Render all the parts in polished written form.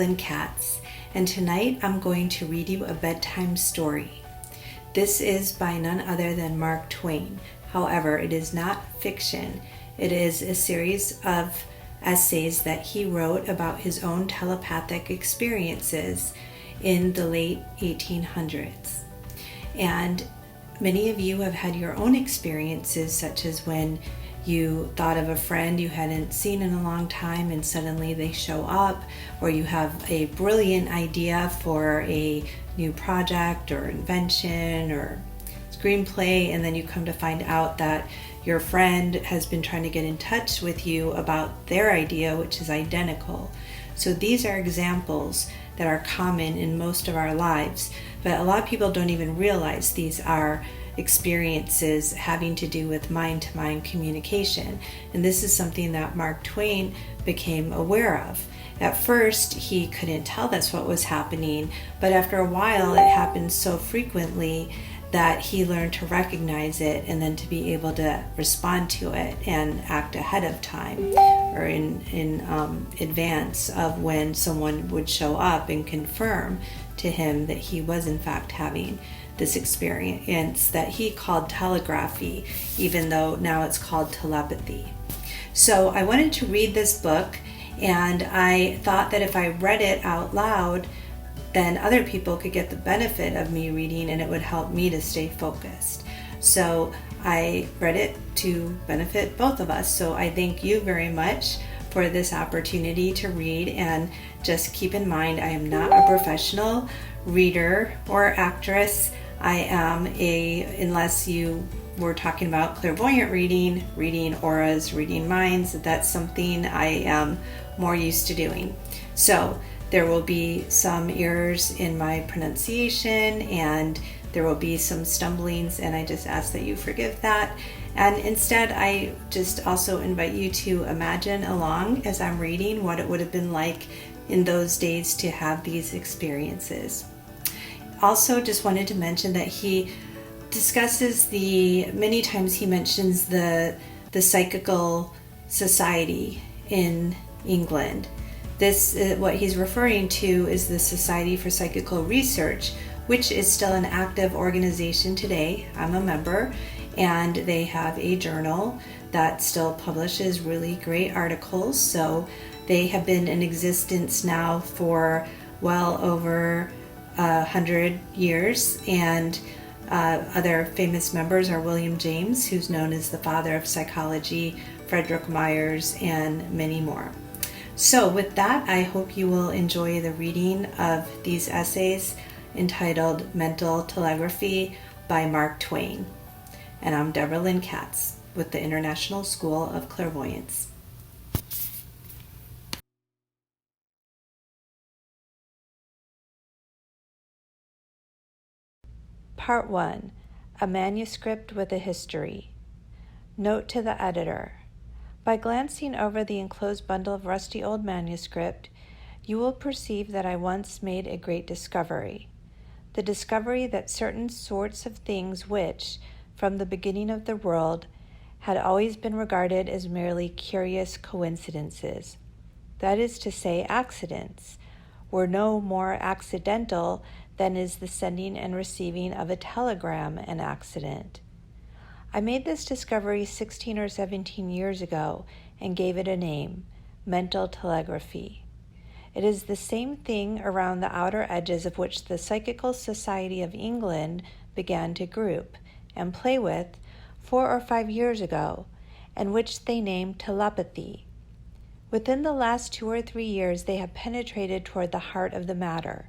Lynne Katz, and tonight I'm going to read you a bedtime story. This is by none other than Mark Twain. However, it is not fiction. It is a series of essays that he wrote about his own telepathic experiences in the late 1800s. And many of you have had your own experiences, such as when you thought of a friend you hadn't seen in a long time and suddenly they show up, or you have a brilliant idea for a new project or invention or screenplay, and then you come to find out that your friend has been trying to get in touch with you about their idea, which is identical. So these are examples that are common in most of our lives, but a lot of people don't even realize these are experiences having to do with mind-to-mind communication. And this is something that Mark Twain became aware of. At first, he couldn't tell that's what was happening, but after a while, it happened so frequently that he learned to recognize it and then to be able to respond to it and act ahead of time or in advance of when someone would show up and confirm to him that he was in fact having this experience that he called telegraphy, even though now it's called telepathy. So I wanted to read this book, and I thought that if I read it out loud, then other people could get the benefit of me reading and it would help me to stay focused. So I read it to benefit both of us. So I thank you very much for this opportunity to read, and just keep in mind I am not a professional reader or actress. I am unless you were talking about clairvoyant reading auras, reading minds, that's something I am more used to doing. So there will be some errors in my pronunciation and there will be some stumblings, and I just ask that you forgive that. And instead, I just also invite you to imagine along as I'm reading what it would have been like in those days to have these experiences. Also, just wanted to mention that he discusses many times he mentions the Psychical Society in England. This, what he's referring to, is the Society for Psychical Research, which is still an active organization today. I'm a member, and they have a journal that still publishes really great articles. So they have been in existence now for well over 100 years, and other famous members are William James, who's known as the father of psychology, Frederick Myers, and many more. So with that, I hope you will enjoy the reading of these essays entitled Mental Telegraphy by Mark Twain. And I'm Debra Lynne Katz with the International School of Clairvoyance. Part 1. A Manuscript with a History. Note to the editor. By glancing over the enclosed bundle of rusty old manuscript, you will perceive that I once made a great discovery. The discovery that certain sorts of things which, from the beginning of the world, had always been regarded as merely curious coincidences, that is to say, accidents, were no more accidental than is the sending and receiving of a telegram an accident. I made this discovery 16 or 17 years ago and gave it a name, mental telegraphy. It is the same thing around the outer edges of which the Psychical Society of England began to group and play with 4 or 5 years ago, and which they named telepathy. Within the last 2 or 3 years, they have penetrated toward the heart of the matter,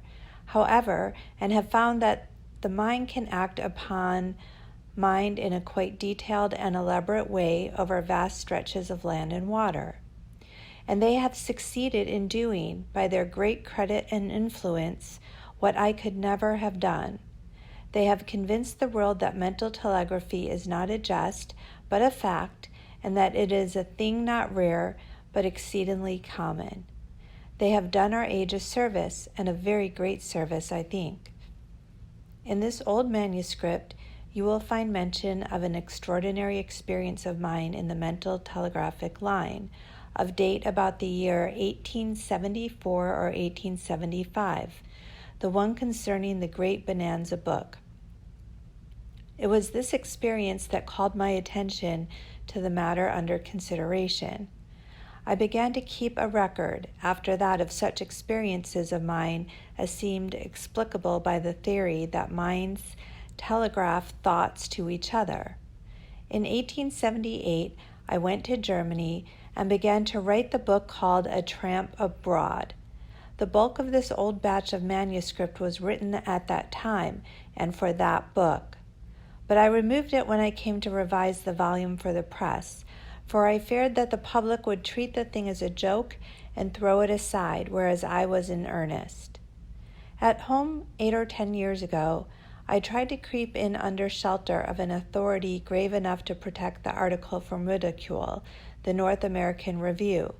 however, and have found that the mind can act upon mind in a quite detailed and elaborate way over vast stretches of land and water. And they have succeeded in doing, by their great credit and influence, what I could never have done. They have convinced the world that mental telegraphy is not a jest, but a fact, and that it is a thing not rare, but exceedingly common. They have done our age a service, and a very great service, I think. In this old manuscript, you will find mention of an extraordinary experience of mine in the mental telegraphic line, of date about the year 1874 or 1875, the one concerning the Great Bonanza book. It was this experience that called my attention to the matter under consideration. I began to keep a record after that of such experiences of mine as seemed explicable by the theory that minds telegraph thoughts to each other. In 1878, I went to Germany and began to write the book called A Tramp Abroad. The bulk of this old batch of manuscript was written at that time and for that book. But I removed it when I came to revise the volume for the press, for I feared that the public would treat the thing as a joke and throw it aside, whereas I was in earnest. At home 8 or 10 years ago, I tried to creep in under shelter of an authority grave enough to protect the article from ridicule, the North American Review.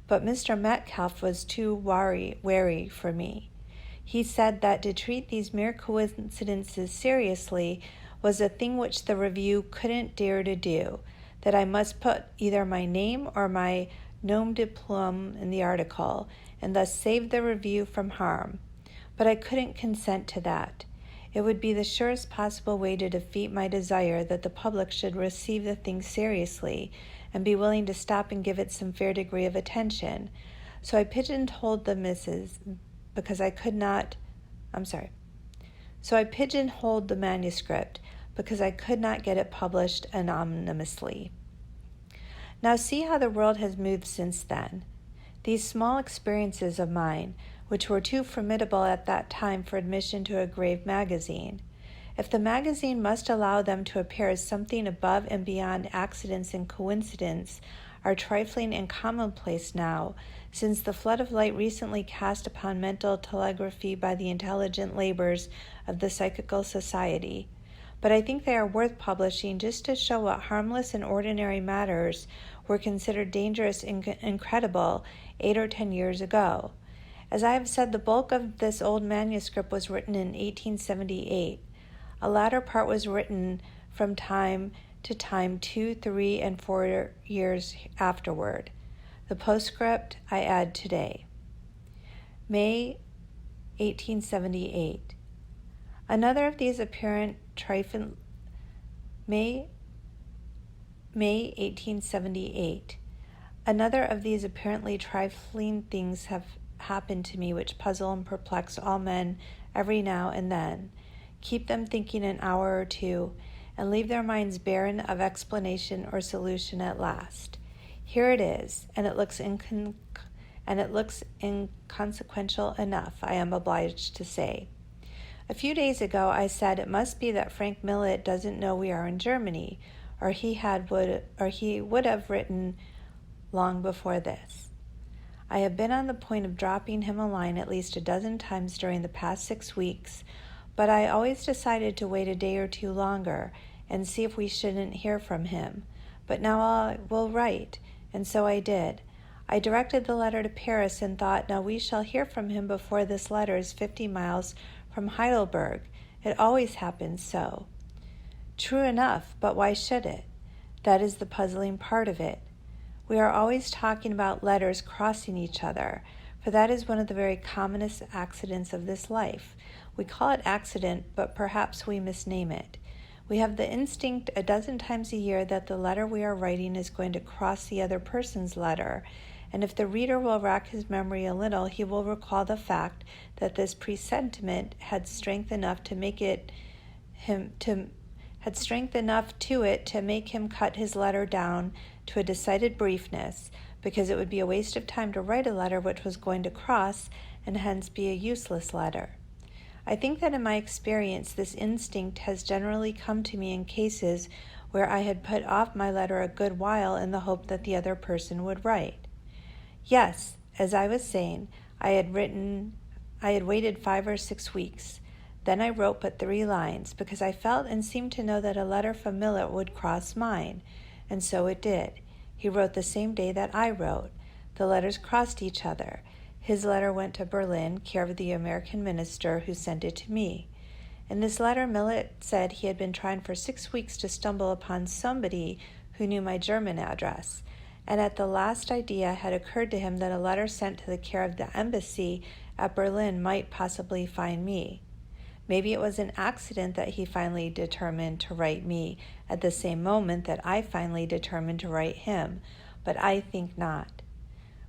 But Mr. Metcalf was too wary for me. He said that to treat these mere coincidences seriously was a thing which the review couldn't dare to do, that I must put either my name or my nom de plume in the article, and thus save the review from harm. But I couldn't consent to that. It would be the surest possible way to defeat my desire that the public should receive the thing seriously and be willing to stop and give it some fair degree of attention. So I pigeonholed the manuscript because I could not get it published anonymously. Now see how the world has moved since then. These small experiences of mine, which were too formidable at that time for admission to a grave magazine. If the magazine must allow them to appear as something above and beyond accidents and coincidence, are trifling and commonplace now, since the flood of light recently cast upon mental telegraphy by the intelligent labors of the Psychical Society. But I think they are worth publishing just to show what harmless and ordinary matters were considered dangerous and incredible 8 or 10 years ago. As I have said, the bulk of this old manuscript was written in 1878. A latter part was written from time to time 2, 3, and 4 years afterward. The postscript I add today. May 1878. Another of these apparent trifling May 1878. Another of these apparently trifling things have happened to me which puzzle and perplex all men every now and then, keep them thinking an hour or two, and leave their minds barren of explanation or solution at last. Here it is, and it looks inconsequential enough, I am obliged to say. A few days ago I said it must be that Frank Millet doesn't know we are in Germany, or he would have written long before this. I have been on the point of dropping him a line at least a dozen times during the past 6 weeks, but I always decided to wait a day or two longer and see if we shouldn't hear from him. But now I will write, and so I did. I directed the letter to Paris and thought, now we shall hear from him before this letter is 50 miles from Heidelberg. It always happens so. True enough, but why should it? That is the puzzling part of it. We are always talking about letters crossing each other, for that is one of the very commonest accidents of this life. We call it accident, but perhaps we misname it. We have the instinct a dozen times a year that the letter we are writing is going to cross the other person's letter, and if the reader will rack his memory a little, he will recall the fact that this presentiment had strength enough to make him cut his letter down to a decided briefness, because it would be a waste of time to write a letter which was going to cross, and hence be a useless letter. I think that in my experience this instinct has generally come to me in cases where I had put off my letter a good while in the hope that the other person would write. Yes, as I was saying, I had waited 5 or 6 weeks. Then I wrote but 3 lines, because I felt and seemed to know that a letter from Millet would cross mine, and so it did. He wrote the same day that I wrote. The letters crossed each other. His letter went to Berlin, care of the American minister, who sent it to me. In this letter, Millet said he had been trying for 6 weeks to stumble upon somebody who knew my German address, and at the last idea had occurred to him that a letter sent to the care of the embassy at Berlin might possibly find me. Maybe it was an accident that he finally determined to write me at the same moment that I finally determined to write him, but I think not.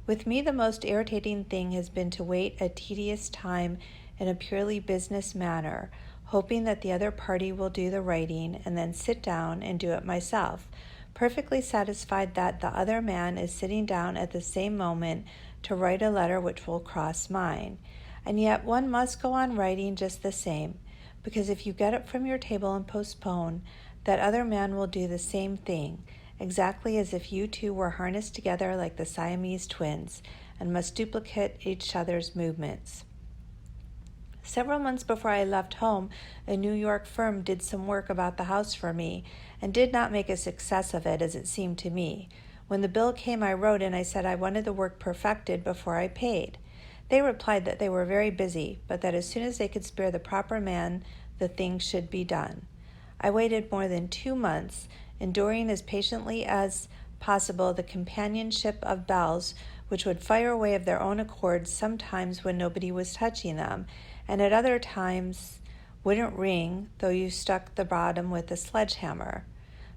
With me, the most irritating thing has been to wait a tedious time in a purely business manner, hoping that the other party will do the writing, and then sit down and do it myself, perfectly satisfied that the other man is sitting down at the same moment to write a letter which will cross mine. And yet one must go on writing just the same, because if you get up from your table and postpone, that other man will do the same thing, exactly as if you two were harnessed together like the Siamese twins, and must duplicate each other's movements. Several months before I left home, a New York firm did some work about the house for me, and did not make a success of it, as it seemed to me. When the bill came, I wrote and I said I wanted the work perfected before I paid. They replied that they were very busy, but that as soon as they could spare the proper man, the thing should be done. I waited more than 2 months, enduring as patiently as possible the companionship of bells, which would fire away of their own accord sometimes when nobody was touching them, and at other times wouldn't ring, though you struck the bottom with a sledgehammer.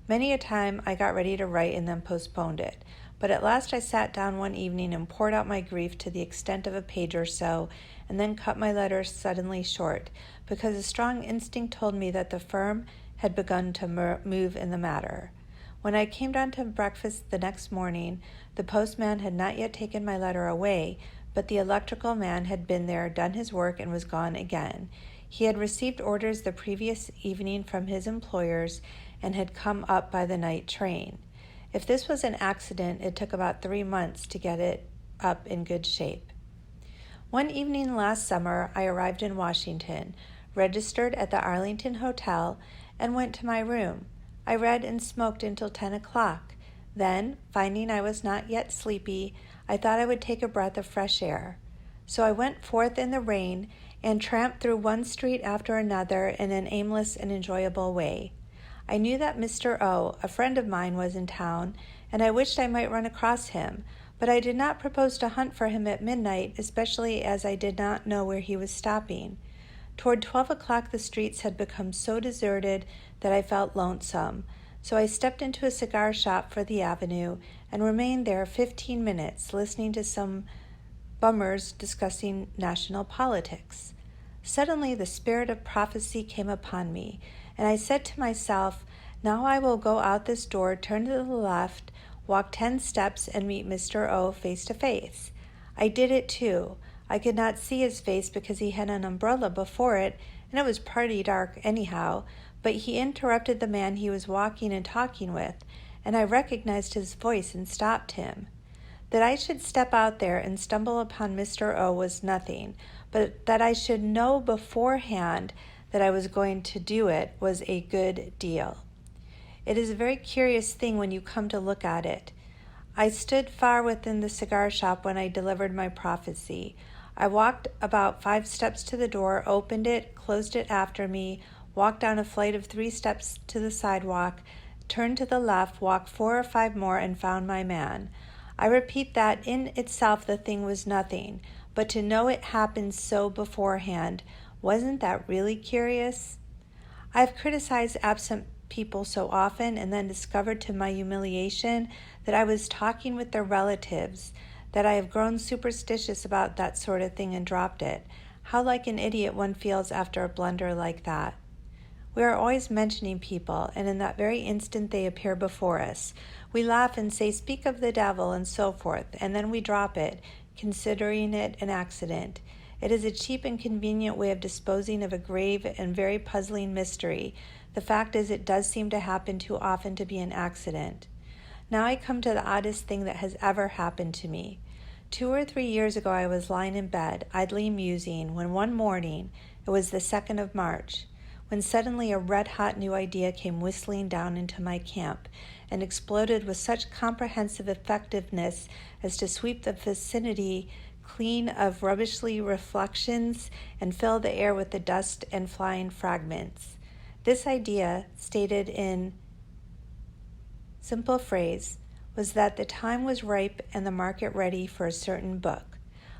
Many a time I got ready to write and then postponed it. But at last I sat down one evening and poured out my grief to the extent of a page or so, and then cut my letter suddenly short, because a strong instinct told me that the firm had begun to move in the matter. When I came down to breakfast the next morning, the postman had not yet taken my letter away, but the electrical man had been there, done his work, and was gone again. He had received orders the previous evening from his employers, and had come up by the night train. If this was an accident, it took about 3 months to get it up in good shape. One evening last summer, I arrived in Washington, registered at the Arlington Hotel, and went to my room. I read and smoked until 10 o'clock. Then, finding I was not yet sleepy, I thought I would take a breath of fresh air. So I went forth in the rain and tramped through one street after another in an aimless and enjoyable way. I knew that Mr. O, a friend of mine, was in town, and I wished I might run across him, but I did not propose to hunt for him at midnight, especially as I did not know where he was stopping. Toward 12 o'clock the streets had become so deserted that I felt lonesome, so I stepped into a cigar shop for the avenue and remained there 15 minutes, listening to some bummers discussing national politics. Suddenly the spirit of prophecy came upon me, and I said to myself, now I will go out this door, turn to the left, walk 10 steps, and meet Mr. O face to face. I did it too. I could not see his face because he had an umbrella before it, and it was pretty dark anyhow, but he interrupted the man he was walking and talking with, and I recognized his voice and stopped him. That I should step out there and stumble upon Mr. O was nothing, but that I should know beforehand that I was going to do it was a good deal. It is a very curious thing when you come to look at it. I stood far within the cigar shop when I delivered my prophecy. I walked about 5 steps to the door, opened it, closed it after me, walked down a flight of 3 steps to the sidewalk, turned to the left, walked 4 or 5 more, and found my man. I repeat that in itself the thing was nothing, but to know it happened so beforehand, wasn't that really curious? I've criticized absent people so often and then discovered to my humiliation that I was talking with their relatives, that I have grown superstitious about that sort of thing and dropped it. How like an idiot one feels after a blunder like that. We are always mentioning people, and in that very instant they appear before us. We laugh and say, speak of the devil, and so forth, and then we drop it, considering it an accident. It is a cheap and convenient way of disposing of a grave and very puzzling mystery. The fact is, it does seem to happen too often to be an accident. Now I come to the oddest thing that has ever happened to me. 2 or 3 years ago I was lying in bed, idly musing, when one morning, it was the 2nd of March, when suddenly a red-hot new idea came whistling down into my camp and exploded with such comprehensive effectiveness as to sweep the vicinity clean of rubbishly reflections and fill the air with the dust and flying fragments. This idea, stated in simple phrase, was that the time was ripe and the market ready for a certain book,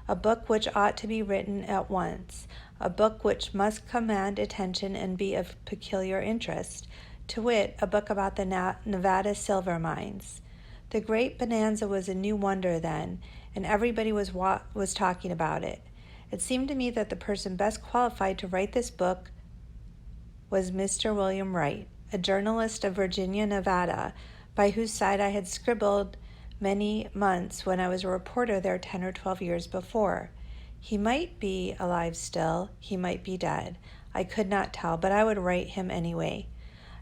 a book which ought to be written at once, a book which must command attention and be of peculiar interest, to wit, a book about the Nevada silver mines. The great bonanza was a new wonder then, and everybody was talking about it. It seemed to me that the person best qualified to write this book was Mr. William Wright, a journalist of Virginia, Nevada, by whose side I had scribbled many months when I was a reporter there 10 or 12 years before. He might be alive still, he might be dead. I could not tell, but I would write him anyway.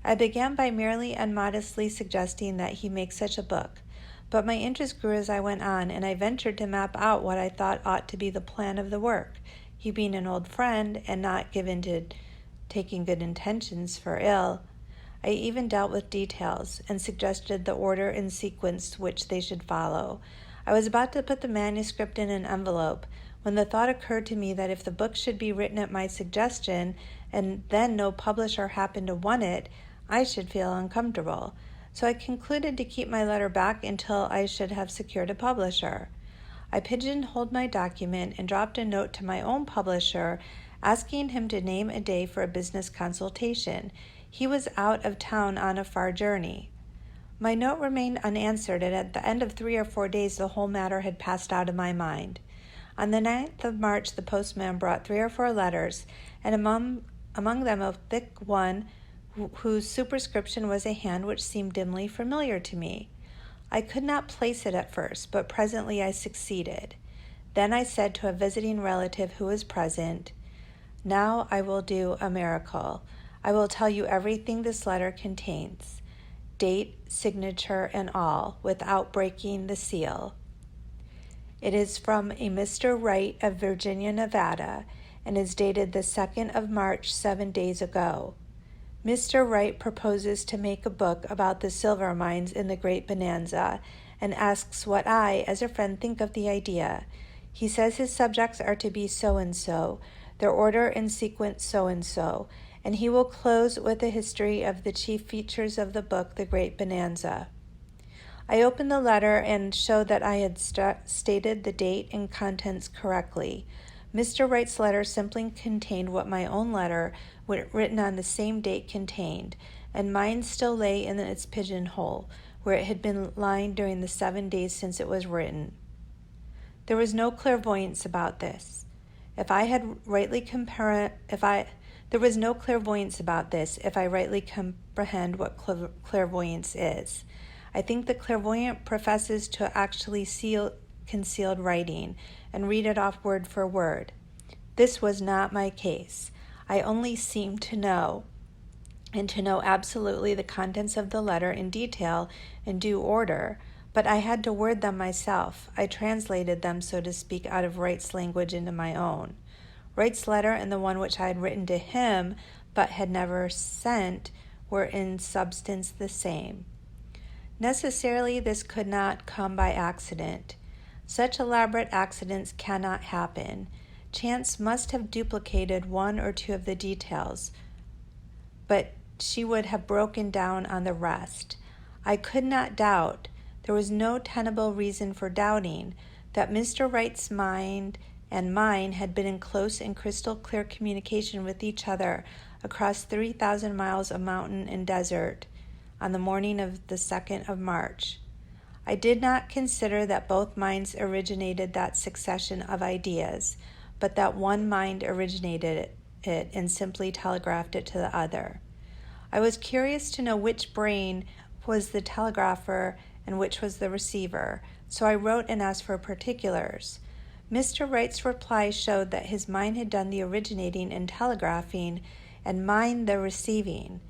I began by merely and modestly suggesting that he make such a book, but my interest grew as I went on, and I ventured to map out what I thought ought to be the plan of the work, he being an old friend and not given to taking good intentions for ill. I even dealt with details and suggested the order and sequence which they should follow. I was about to put the manuscript in an envelope when the thought occurred to me that if the book should be written at my suggestion and then no publisher happened to want it, I should feel uncomfortable. So I concluded to keep my letter back until I should have secured a publisher. I pigeonholed my document and dropped a note to my own publisher asking him to name a day for a business consultation. He was out of town on a far journey. My note remained unanswered, and at the end of 3 or 4 days the whole matter had passed out of my mind. On the 9th of March the postman brought 3 or 4 letters, and among them a thick one whose superscription was a hand which seemed dimly familiar to me. I could not place it at first, but presently I succeeded. Then I said to a visiting relative who was present, "Now I will do a miracle. I will tell you everything this letter contains, date, signature, and all, without breaking the seal. It is from a Mr. Wright of Virginia, Nevada, and is dated the 2nd of March, 7 days ago. Mr. Wright proposes to make a book about the silver mines in the Great Bonanza, and asks what I, as a friend, think of the idea. He says his subjects are to be so-and-so, their order and sequence so-and-so, and he will close with a history of the chief features of the book, The Great Bonanza." I opened the letter and showed that I had stated the date and contents correctly. Mr. Wright's letter simply contained what my own letter, written on the same date, contained, and mine still lay in its pigeonhole, where it had been lying during the 7 days since it was written. There was no clairvoyance about this. If I rightly comprehend what clairvoyance is. I think the clairvoyant professes to actually see concealed writing and read it off word for word. This was not my case. I only seemed to know, and to know absolutely the contents of the letter in detail in due order, but I had to word them myself. I translated them, so to speak, out of Wright's language into my own. Wright's letter and the one which I had written to him but had never sent were in substance the same. Necessarily, this could not come by accident. Such elaborate accidents cannot happen. Chance must have duplicated 1 or 2 of the details, but she would have broken down on the rest. I could not doubt, there was no tenable reason for doubting, that Mr. Wright's mind and mine had been in close and crystal clear communication with each other across 3,000 miles of mountain and desert on the morning of the 2nd of March. I did not consider that both minds originated that succession of ideas, but that one mind originated it and simply telegraphed it to the other. I was curious to know which brain was the telegrapher and which was the receiver, so I wrote and asked for particulars. Mr. Wright's reply showed that his mind had done the originating and telegraphing, and mine the receiving.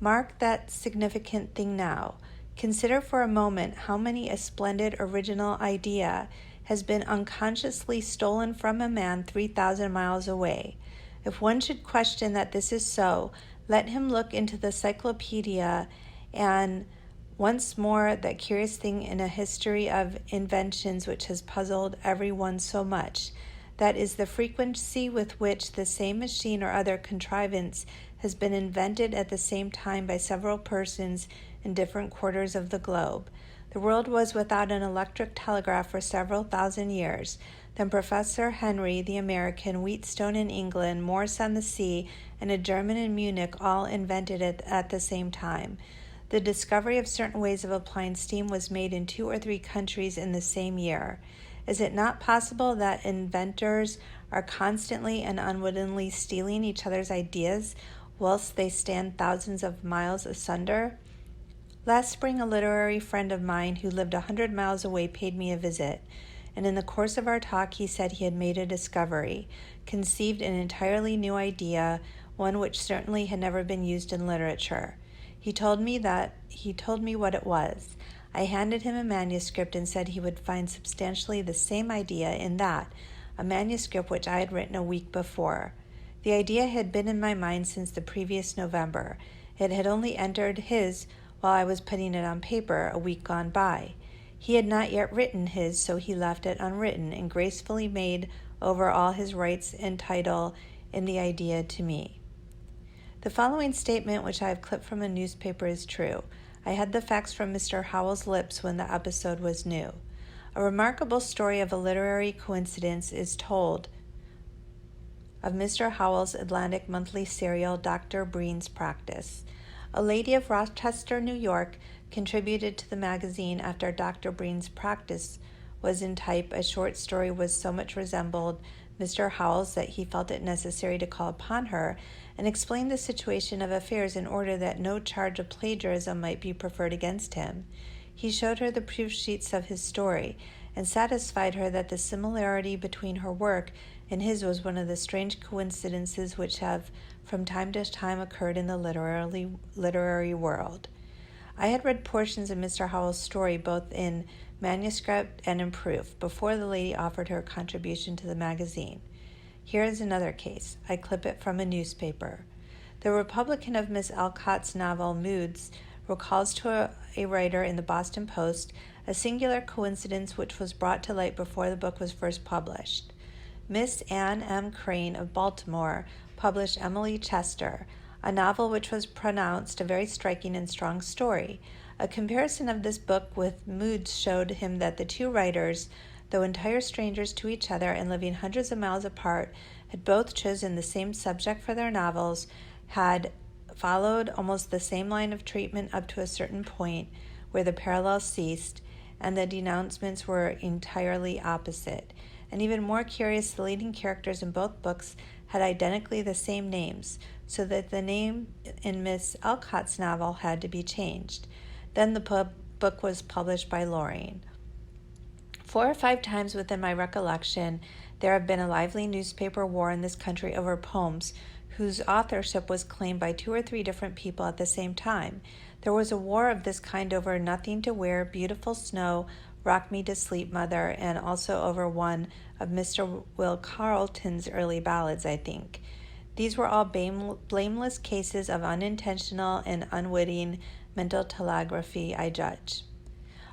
Mark that significant thing now. Consider for a moment how many a splendid original idea has been unconsciously stolen from a man 3,000 miles away. If one should question that this is so, let him look into the Cyclopedia and once more that curious thing in a history of inventions which has puzzled everyone so much, that is the frequency with which the same machine or other contrivance has been invented at the same time by several persons in different quarters of the globe. The world was without an electric telegraph for several thousand years. Then Professor Henry, the American, Wheatstone in England, Morse on the sea, and a German in Munich all invented it at the same time. The discovery of certain ways of applying steam was made in 2 or 3 countries in the same year. Is it not possible that inventors are constantly and unwittingly stealing each other's ideas whilst they stand thousands of miles asunder? Last spring, a literary friend of mine who lived 100 miles away paid me a visit, and in the course of our talk he said he had made a discovery, conceived an entirely new idea, one which certainly had never been used in literature. He told me what it was. I handed him a manuscript and said he would find substantially the same idea in that, a manuscript which I had written a week before. The idea had been in my mind since the previous November. It had only entered his while I was putting it on paper a week gone by. He had not yet written his, so he left it unwritten and gracefully made over all his rights and title in the idea to me. The following statement, which I have clipped from a newspaper, is true. I had the facts from Mr. Howell's lips when the episode was new. A remarkable story of a literary coincidence is told of Mr. Howell's Atlantic monthly serial, Dr. Breen's Practice. A lady of Rochester, New York, contributed to the magazine after Dr. Breen's Practice was in type. A short story was so much resembled Mr. Howell's that he felt it necessary to call upon her and explain the situation of affairs in order that no charge of plagiarism might be preferred against him. He showed her the proof sheets of his story and satisfied her that the similarity between her work and his was one of the strange coincidences which have from time to time occurred in the literary world. I had read portions of Mr. Howell's story both in manuscript and in proof before the lady offered her contribution to the magazine. Here is another case. I clip it from a newspaper. The Republican of Miss Alcott's novel Moods recalls to a writer in the Boston Post a singular coincidence which was brought to light before the book was first published. Miss Anne M. Crane of Baltimore published Emily Chester, a novel which was pronounced a very striking and strong story. A comparison of this book with Moods showed him that the two writers, though entire strangers to each other and living hundreds of miles apart, had both chosen the same subject for their novels, had followed almost the same line of treatment up to a certain point where the parallels ceased, and the denouncements were entirely opposite. And even more curious, the leading characters in both books had identically the same names, so that the name in Miss Alcott's novel had to be changed. Then the book was published by Lorraine. 4 or 5 times within my recollection, there have been a lively newspaper war in this country over poems whose authorship was claimed by 2 or 3 different people at the same time. There was a war of this kind over Nothing to Wear, Beautiful Snow, Rock Me to Sleep, Mother, and also over one of Mr. Will Carleton's early ballads, I think. These were all blameless cases of unintentional and unwitting mental telegraphy, I judge.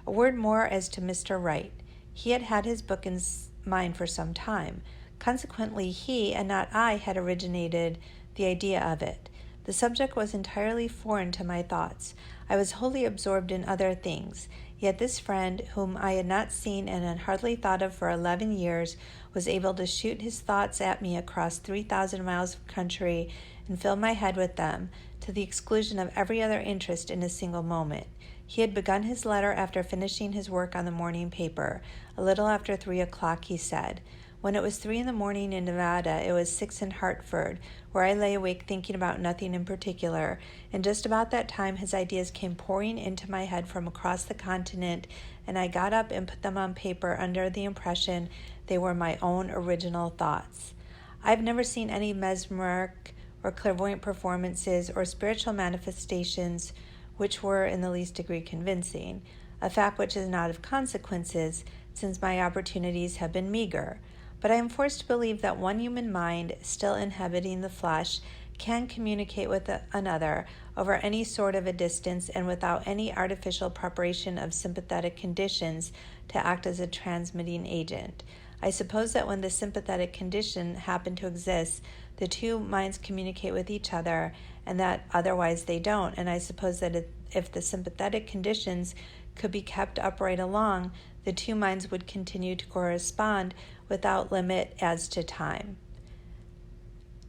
A word more as to Mr. Wright. He had had his book in mind for some time. Consequently, he and not I had originated the idea of it. The subject was entirely foreign to my thoughts. I was wholly absorbed in other things. Yet this friend, whom I had not seen and had hardly thought of for 11 years, was able to shoot his thoughts at me across 3,000 miles of country and fill my head with them, to the exclusion of every other interest in a single moment. He had begun his letter after finishing his work on the morning paper. A little after 3 o'clock, he said. When it was 3 a.m. in Nevada, it was 6 in Hartford, where I lay awake thinking about nothing in particular, and just about that time his ideas came pouring into my head from across the continent, and I got up and put them on paper under the impression they were my own original thoughts. I've never seen any mesmeric or clairvoyant performances or spiritual manifestations which were in the least degree convincing, a fact which is not of consequences, since my opportunities have been meager. But I am forced to believe that one human mind, still inhabiting the flesh, can communicate with another over any sort of a distance and without any artificial preparation of sympathetic conditions to act as a transmitting agent. I suppose that when the sympathetic condition happened to exist, the two minds communicate with each other, and that otherwise they don't. And I suppose that if the sympathetic conditions could be kept up right along, the two minds would continue to correspond without limit as to time.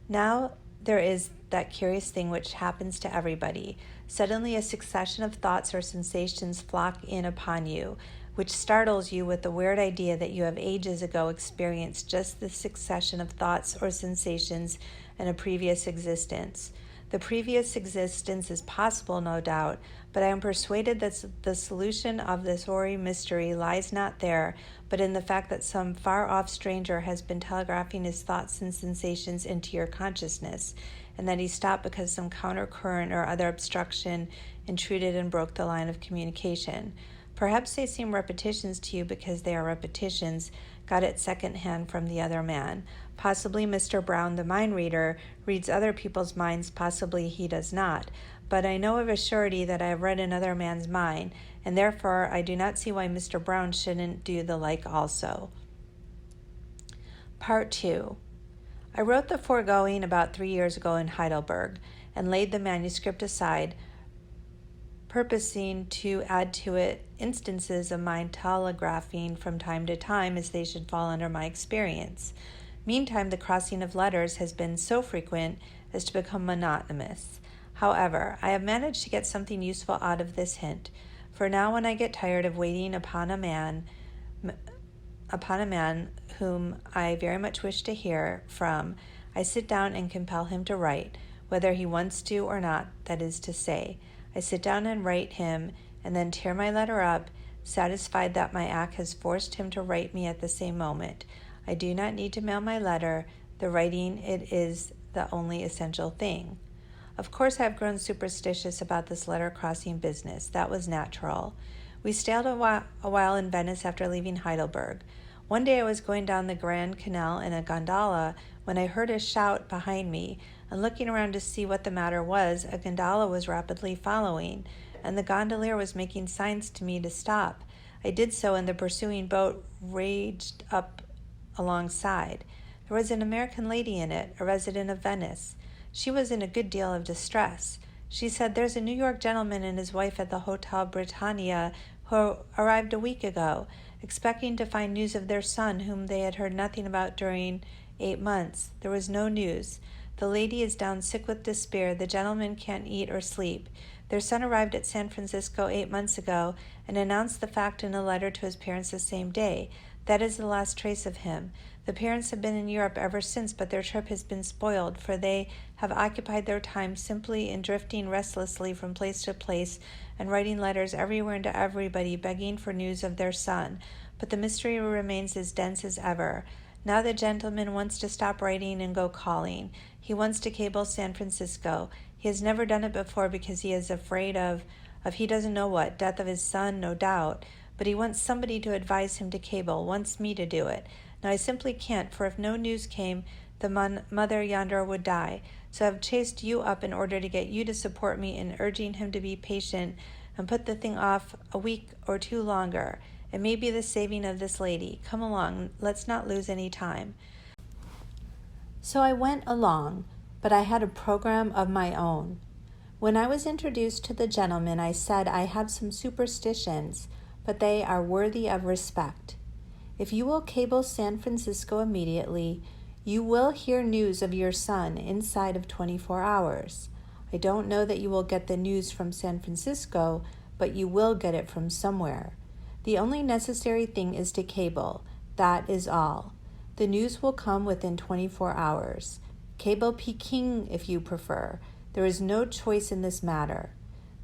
Now there is that curious thing which happens to everybody. Suddenly a succession of thoughts or sensations flock in upon you, which startles you with the weird idea that you have ages ago experienced just this succession of thoughts or sensations in a previous existence. The previous existence is possible, no doubt, but I am persuaded that the solution of this hoary mystery lies not there, but in the fact that some far-off stranger has been telegraphing his thoughts and sensations into your consciousness, and that he stopped because some counter-current or other obstruction intruded and broke the line of communication. Perhaps they seem repetitions to you because they are repetitions, got it secondhand from the other man. Possibly Mr. Brown, the mind reader, reads other people's minds, possibly he does not. But I know of a surety that I have read another man's mind, and therefore I do not see why Mr. Brown shouldn't do the like also. Part 2. I wrote the foregoing about 3 years ago in Heidelberg, and laid the manuscript aside, purposing to add to it instances of my telegraphing from time to time as they should fall under my experience. Meantime, the crossing of letters has been so frequent as to become monotonous. However, I have managed to get something useful out of this hint, for now when I get tired of waiting upon a man whom I very much wish to hear from, I sit down and compel him to write, whether he wants to or not, that is to say. I sit down and write him, and then tear my letter up, satisfied that my act has forced him to write me at the same moment. I do not need to mail my letter. The writing, it is the only essential thing. Of course, I have grown superstitious about this letter-crossing business. That was natural. We stayed a while in Venice after leaving Heidelberg. One day I was going down the Grand Canal in a gondola when I heard a shout behind me, and looking around to see what the matter was, a gondola was rapidly following, and the gondolier was making signs to me to stop. I did so, and the pursuing boat raged up alongside. There was an American lady in it, a resident of Venice. She was in a good deal of distress. She said, "There's a New York gentleman and his wife at the Hotel Britannia who arrived a week ago, expecting to find news of their son, whom they had heard nothing about during 8 months. There was no news. The lady is down sick with despair. The gentleman can't eat or sleep. Their son arrived at San Francisco 8 months ago and announced the fact in a letter to his parents the same day. That is the last trace of him. The parents have been in Europe ever since, but their trip has been spoiled, for they have occupied their time simply in drifting restlessly from place to place and writing letters everywhere and to everybody, begging for news of their son. But the mystery remains as dense as ever. Now the gentleman wants to stop writing and go calling. He wants to cable San Francisco. He has never done it before because he is afraid of he doesn't know what, death of his son, no doubt. But he wants somebody to advise him to cable, wants me to do it. Now I simply can't, for if no news came, the mother yonder would die. So I've chased you up in order to get you to support me in urging him to be patient and put the thing off a week or two longer. It may be the saving of this lady. Come along, let's not lose any time." So I went along, but I had a program of my own. When I was introduced to the gentleman, I said I have some superstitions, but they are worthy of respect. If you will cable San Francisco immediately, you will hear news of your son inside of 24 hours. I don't know that you will get the news from San Francisco, but you will get it from somewhere. The only necessary thing is to cable. That is all. The news will come within 24 hours. Cable Peking if you prefer. There is no choice in this matter.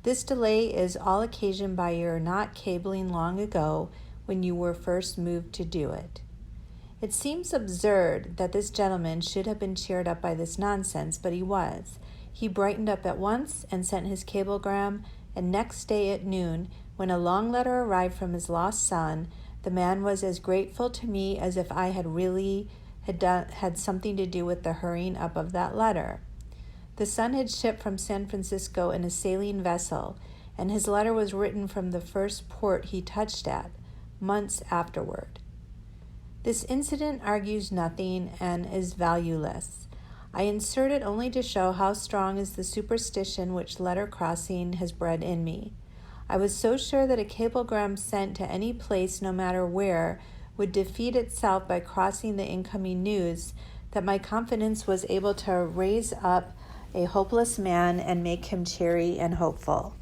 This delay is all occasioned by your not cabling long ago when you were first moved to do it. It seems absurd that this gentleman should have been cheered up by this nonsense, but he was. He brightened up at once and sent his cablegram, and next day at noon, when a long letter arrived from his lost son, the man was as grateful to me as if I had really had something to do with the hurrying up of that letter. The son had shipped from San Francisco in a sailing vessel, and his letter was written from the first port he touched at, months afterward. This incident argues nothing and is valueless. I insert it only to show how strong is the superstition which letter crossing has bred in me. I was so sure that a cablegram sent to any place, no matter where, would defeat itself by crossing the incoming news, that my confidence was able to raise up a hopeless man and make him cheery and hopeful.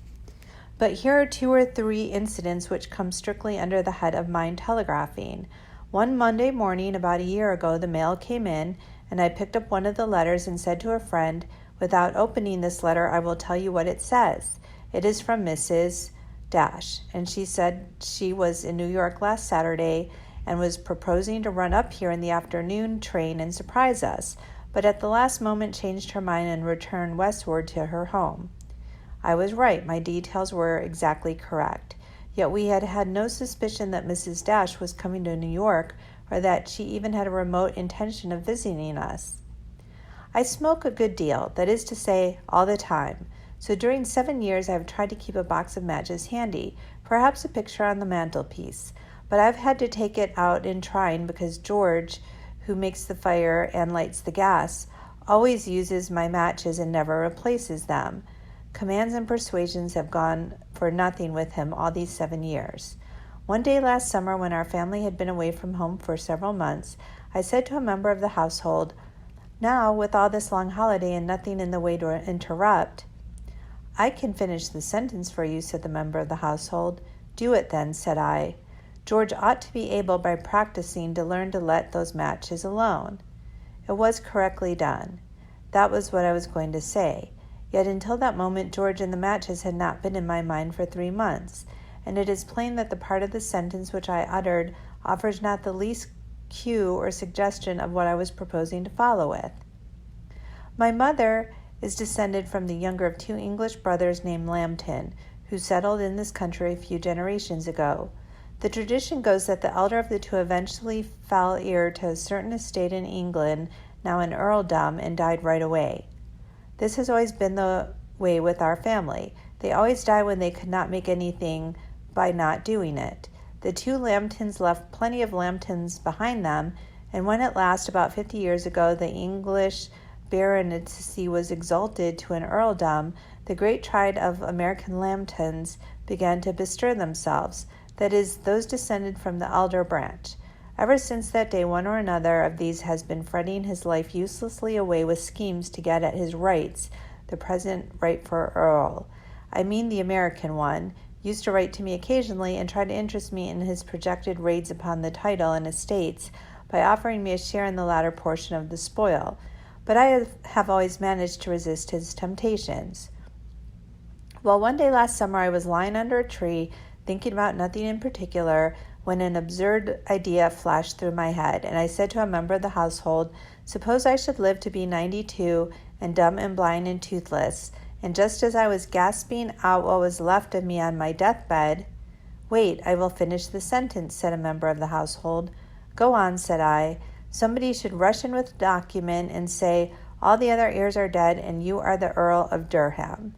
But here are 2 or 3 incidents which come strictly under the head of mind telegraphing. One Monday morning about a year ago, the mail came in, and I picked up one of the letters and said to a friend, "Without opening this letter, I will tell you what it says. It is from Mrs. Dash." And she said she was in New York last Saturday and was proposing to run up here in the afternoon train and surprise us, but at the last moment changed her mind and returned westward to her home. I was right. My details were exactly correct. Yet we had had no suspicion that Mrs. Dash was coming to New York, or that she even had a remote intention of visiting us. I smoke a good deal, that is to say, all the time. So during 7 years I have tried to keep a box of matches handy, perhaps a picture on the mantelpiece. But I've had to take it out in trying because George, who makes the fire and lights the gas, always uses my matches and never replaces them. Commands and persuasions have gone for nothing with him all these 7 years. One day last summer, when our family had been away from home for several months, I said to a member of the household, "Now, with all this long holiday and nothing in the way to interrupt—" "I can finish the sentence for you," said the member of the household. "Do it then," said I. "George ought to be able by practicing to learn to let those matches alone." It was correctly done. That was what I was going to say. Yet until that moment George and the matches had not been in my mind for 3 months, and it is plain that the part of the sentence which I uttered offers not the least cue or suggestion of what I was proposing to follow with. My mother is descended from the younger of 2 English brothers named Lambton, who settled in this country a few generations ago. The tradition goes that the elder of the 2 eventually fell heir to a certain estate in England, now an earldom, and died right away. This has always been the way with our family. They always die when they could not make anything by not doing it. The 2 Lambtons left plenty of Lambtons behind them, and when at last, about 50 years ago, the English baronetcy was exalted to an earldom, the great tribe of American Lambtons began to bestir themselves, that is, those descended from the elder branch. Ever since that day, one or another of these has been fretting his life uselessly away with schemes to get at his rights, the present right for Earl. I mean the American one, used to write to me occasionally and try to interest me in his projected raids upon the title and estates by offering me a share in the latter portion of the spoil. But I have always managed to resist his temptations. Well, one day last summer I was lying under a tree, thinking about nothing in particular, when an absurd idea flashed through my head, and I said to a member of the household, "Suppose I should live to be 92 and dumb and blind and toothless, and just as I was gasping out what was left of me on my deathbed—" "Wait, I will finish the sentence," said a member of the household. "Go on," said I. "Somebody should rush in with a document and say, 'All the other heirs are dead, and you are the Earl of Durham.'"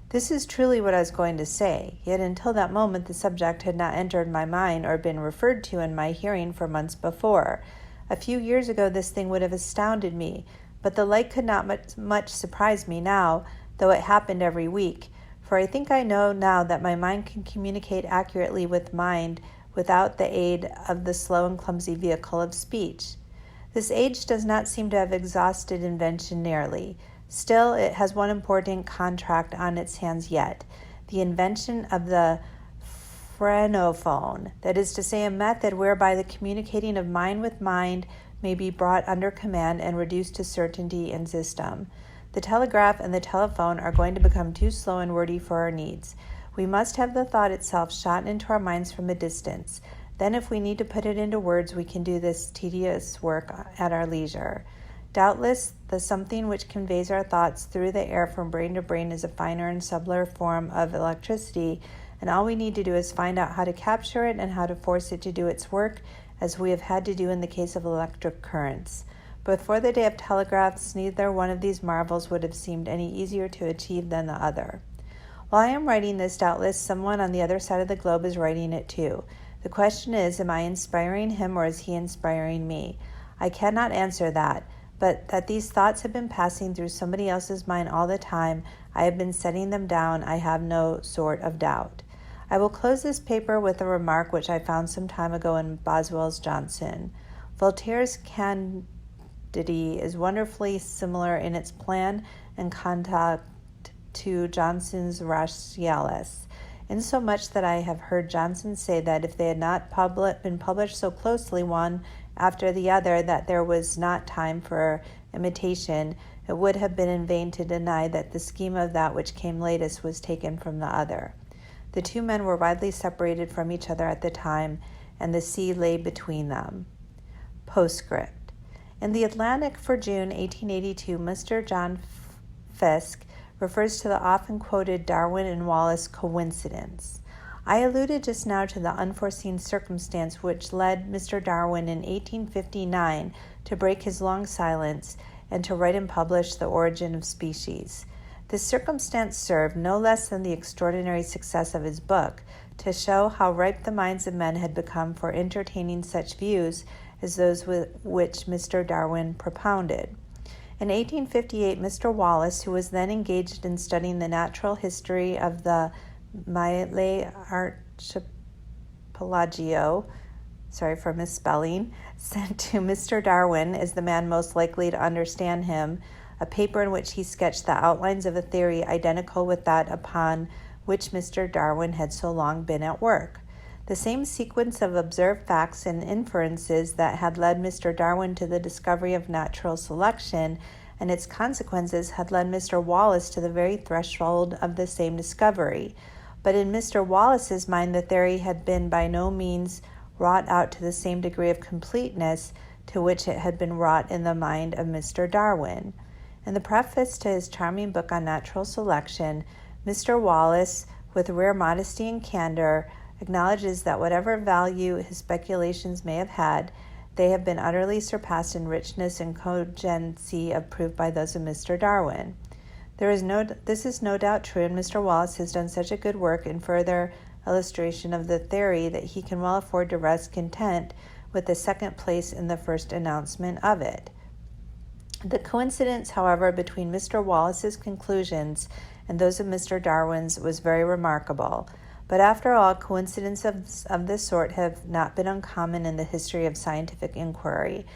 This is truly what I was going to say, yet until that moment the subject had not entered my mind or been referred to in my hearing for months before. A few years ago this thing would have astounded me, but the like could not much surprise me now, though it happened every week, for I think I know now that my mind can communicate accurately with mind without the aid of the slow and clumsy vehicle of speech. This age does not seem to have exhausted invention nearly. Still, it has one important contract on its hands yet, the invention of the phrenophone, that is to say, a method whereby the communicating of mind with mind may be brought under command and reduced to certainty and system. The telegraph and the telephone are going to become too slow and wordy for our needs. We must have the thought itself shot into our minds from a distance. Then if we need to put it into words, we can do this tedious work at our leisure. Doubtless, the something which conveys our thoughts through the air from brain to brain is a finer and subtler form of electricity, and all we need to do is find out how to capture it and how to force it to do its work, as we have had to do in the case of electric currents. Before the day of telegraphs, neither one of these marvels would have seemed any easier to achieve than the other. While I am writing this, doubtless someone on the other side of the globe is writing it too. The question is, am I inspiring him or is he inspiring me? I cannot answer that, but that these thoughts have been passing through somebody else's mind all the time I have been setting them down, I have no sort of doubt. I will close this paper with a remark which I found some time ago in Boswell's Johnson. Voltaire's Candide is wonderfully similar in its plan and conduct to Johnson's Racialis, insomuch that I have heard Johnson say that if they had not been published so closely one after the other that there was not time for imitation, it would have been in vain to deny that the scheme of that which came latest was taken from the other. The two men were widely separated from each other at the time, and the sea lay between them. Postscript. In the Atlantic for June 1882, Mr. John Fiske refers to the often quoted Darwin and Wallace coincidence. I alluded just now to the unforeseen circumstance which led Mr. Darwin in 1859 to break his long silence and to write and publish The Origin of Species. This circumstance served, no less than the extraordinary success of his book, to show how ripe the minds of men had become for entertaining such views as those which Mr. Darwin propounded. In 1858, Mr. Wallace, who was then engaged in studying the natural history of the Malay archipelago, sorry for misspelling, sent to Mr. Darwin, as the man most likely to understand him, a paper in which he sketched the outlines of a theory identical with that upon which Mr. Darwin had so long been at work. The same sequence of observed facts and inferences that had led Mr. Darwin to the discovery of natural selection and its consequences had led Mr. Wallace to the very threshold of the same discovery. But in Mr. Wallace's mind, the theory had been by no means wrought out to the same degree of completeness to which it had been wrought in the mind of Mr. Darwin. In the preface to his charming book on natural selection, Mr. Wallace, with rare modesty and candor, acknowledges that whatever value his speculations may have had, they have been utterly surpassed in richness and cogency of proof by those of Mr. Darwin. This is no doubt true, and Mr. Wallace has done such a good work in further illustration of the theory that he can well afford to rest content with the second place in the first announcement of it. The coincidence, however, between Mr. Wallace's conclusions and those of Mr. Darwin's was very remarkable. But after all, coincidences of this sort have not been uncommon in the history of scientific inquiry,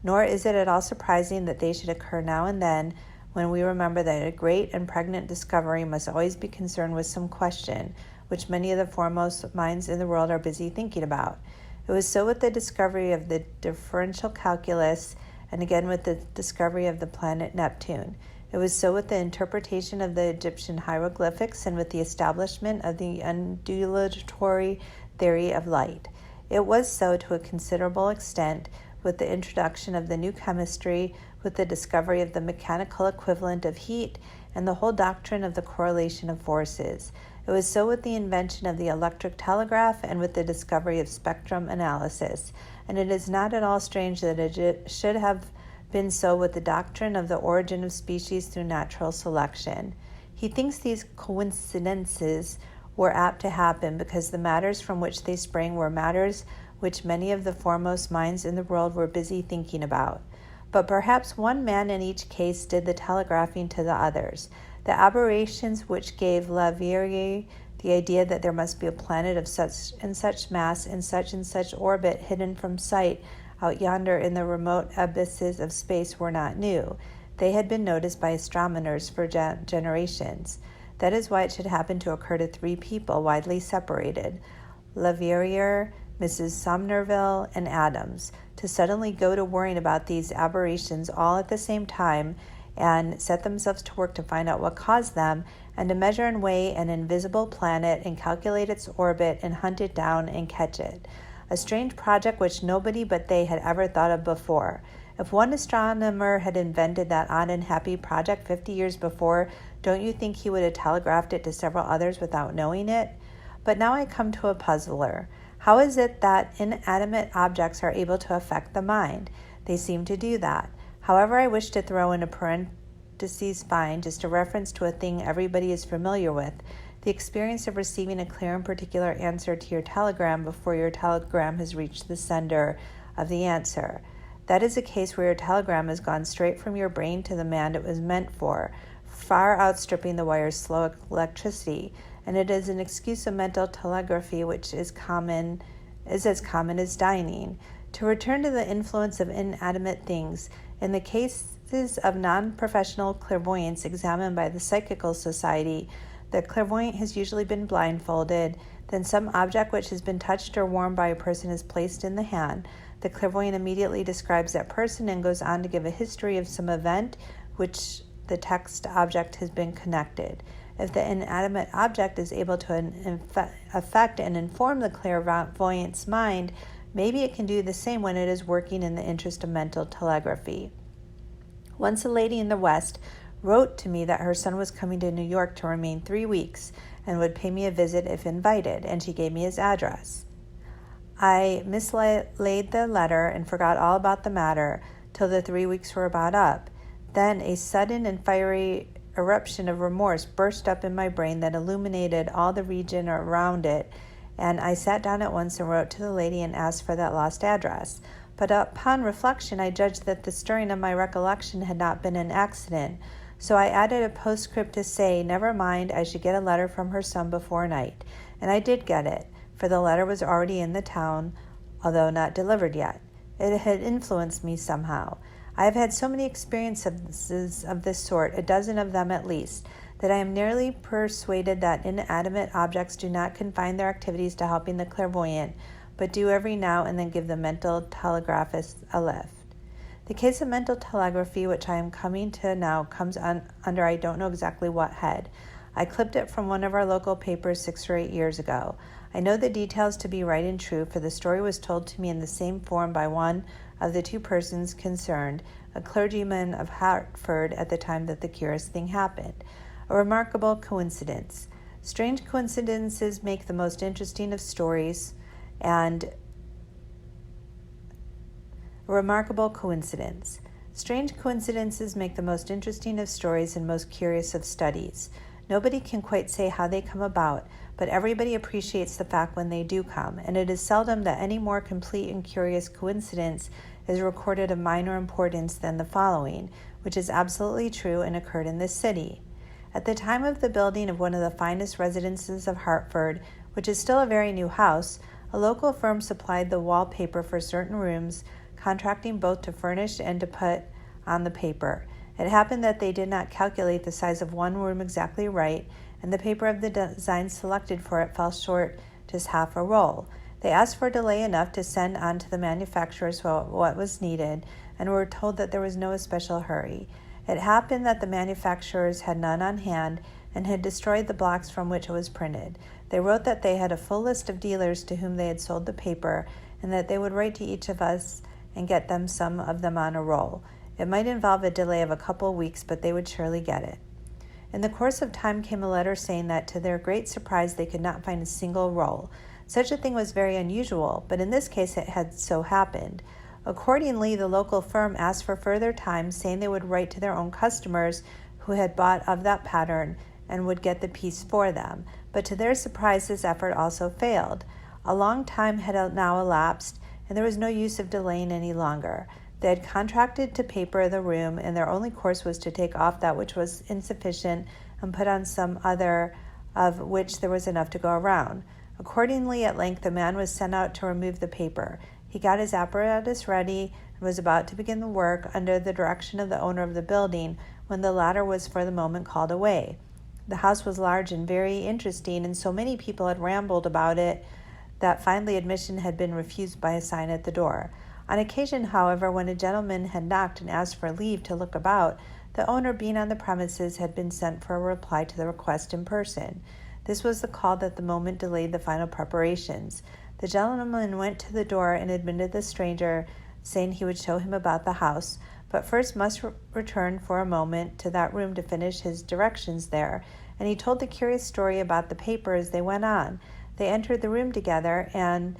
nor is it at all surprising that they should occur now and then when we remember that a great and pregnant discovery must always be concerned with some question which many of the foremost minds in the world are busy thinking about. It was so with the discovery of the differential calculus, and again with the discovery of the planet Neptune. It was so with the interpretation of the Egyptian hieroglyphics and with the establishment of the undulatory theory of light. It was so, to a considerable extent, with the introduction of the new chemistry, with the discovery of the mechanical equivalent of heat, and the whole doctrine of the correlation of forces. It was so with the invention of the electric telegraph and with the discovery of spectrum analysis. And it is not at all strange that it should have been so with the doctrine of the origin of species through natural selection. He thinks these coincidences were apt to happen because the matters from which they sprang were matters which many of the foremost minds in the world were busy thinking about. But perhaps one man in each case did the telegraphing to the others. The aberrations which gave Leverrier the idea that there must be a planet of such and such mass in such and such orbit hidden from sight out yonder in the remote abysses of space were not new. They had been noticed by astronomers for generations. That is why it should happen to occur to three people widely separated, Leverrier, Mrs. Somerville, and Adams, to suddenly go to worrying about these aberrations all at the same time and set themselves to work to find out what caused them, and to measure and weigh an invisible planet and calculate its orbit and hunt it down and catch it. A strange project which nobody but they had ever thought of before. If one astronomer had invented that odd and happy project 50 years before, don't you think he would have telegraphed it to several others without knowing it? But now I come to a puzzler. How is it that inanimate objects are able to affect the mind? They seem to do that. However, I wish to throw in a parenthesis fine, just a reference to a thing everybody is familiar with. the experience of receiving a clear and particular answer to your telegram before your telegram has reached the sender of the answer. That is a case where your telegram has gone straight from your brain to the man it was meant for, far outstripping the wire's slow electricity, and it is an excuse of mental telegraphy which is as common as dining. To return to the influence of inanimate things, in the cases of non-professional clairvoyance examined by the Psychical Society, the clairvoyant has usually been blindfolded, then some object which has been touched or worn by a person is placed in the hand. The clairvoyant immediately describes that person and goes on to give a history of some event which the text object has been connected. If the inanimate object is able to affect and inform the clairvoyant's mind, maybe it can do the same when it is working in the interest of mental telegraphy. Once a lady in the West wrote to me that her son was coming to New York to remain 3 weeks and would pay me a visit if invited, and she gave me his address. I mislaid the letter and forgot all about the matter till the 3 weeks were about up. Then a sudden and fiery eruption of remorse burst up in my brain that illuminated all the region around it, and I sat down at once and wrote to the lady and asked for that lost address. But upon reflection, I judged that the stirring of my recollection had not been an accident, so I added a postscript to say, never mind, I should get a letter from her son before night. And I did get it, for the letter was already in the town, although not delivered yet. It had influenced me somehow. I have had so many experiences of this sort, a dozen of them at least, that I am nearly persuaded that inanimate objects do not confine their activities to helping the clairvoyant, but do every now and then give the mental telegraphist a lift. The case of mental telegraphy, which I am coming to now, comes under I don't know exactly what head. I clipped it from one of our local papers 6 or 8 years ago. I know the details to be right and true, for the story was told to me in the same form by one of the 2 persons concerned, a clergyman of Hartford at the time that the curious thing happened. A remarkable coincidence. Strange coincidences make the most interesting of stories, and a remarkable coincidence. Strange coincidences make the most interesting of stories and most curious of studies. Nobody can quite say how they come about, but everybody appreciates the fact when they do come, and it is seldom that any more complete and curious coincidence is recorded of minor importance than the following, which is absolutely true and occurred in this city. At the time of the building of one of the finest residences of Hartford, which is still a very new house, a local firm supplied the wallpaper for certain rooms, contracting both to furnish and to put on the paper. It happened that they did not calculate the size of one room exactly right, and the paper of the design selected for it fell short just half a roll. They asked for delay enough to send on to the manufacturers what was needed, and were told that there was no especial hurry. It happened that the manufacturers had none on hand and had destroyed the blocks from which it was printed. They wrote that they had a full list of dealers to whom they had sold the paper, and that they would write to each of us and get them some of them on a roll. It might involve a delay of a couple of weeks, but they would surely get it. In the course of time came a letter saying that to their great surprise they could not find a single roll. Such a thing was very unusual, but in this case it had so happened. Accordingly, the local firm asked for further time, saying they would write to their own customers who had bought of that pattern and would get the piece for them. But to their surprise, this effort also failed. A long time had now elapsed, and there was no use of delaying any longer. They had contracted to paper the room, and their only course was to take off that which was insufficient and put on some other of which there was enough to go around. Accordingly, at length, a man was sent out to remove the paper. He got his apparatus ready and was about to begin the work under the direction of the owner of the building when the latter was for the moment called away. The house was large and very interesting, and so many people had rambled about it that finally admission had been refused by a sign at the door. On occasion, however, when a gentleman had knocked and asked for leave to look about, the owner being on the premises had been sent for a reply to the request in person. This was the call that the moment delayed the final preparations. The gentleman went to the door and admitted the stranger, saying he would show him about the house, but first must return for a moment to that room to finish his directions there, and he told the curious story about the paper as they went on. They entered the room together, and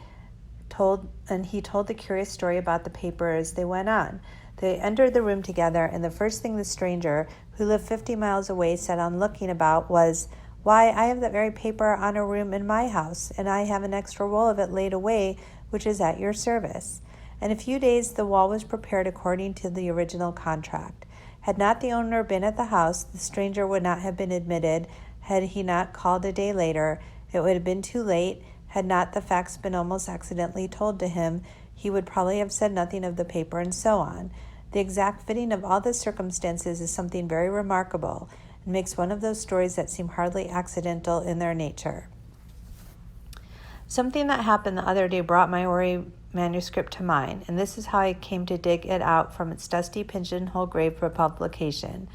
he told the curious story about the paper as they went on. They entered the room together, and the first thing the stranger, who lived 50 miles away, said on looking about was, Why, I have that very paper on a room in my house, and I have an extra roll of it laid away, which is at your service. In a few days the wall was prepared according to the original contract. Had not the owner been at the house, the stranger would not have been admitted. Had he not called a day later, it would have been too late. Had not the facts been almost accidentally told to him, he would probably have said nothing of the paper, and so on. The exact fitting of all the circumstances is something very remarkable, and makes one of those stories that seem hardly accidental in their nature. Something that happened the other day brought my Ori manuscript to mind, and this is how I came to dig it out from its dusty pigeonhole grave for publication.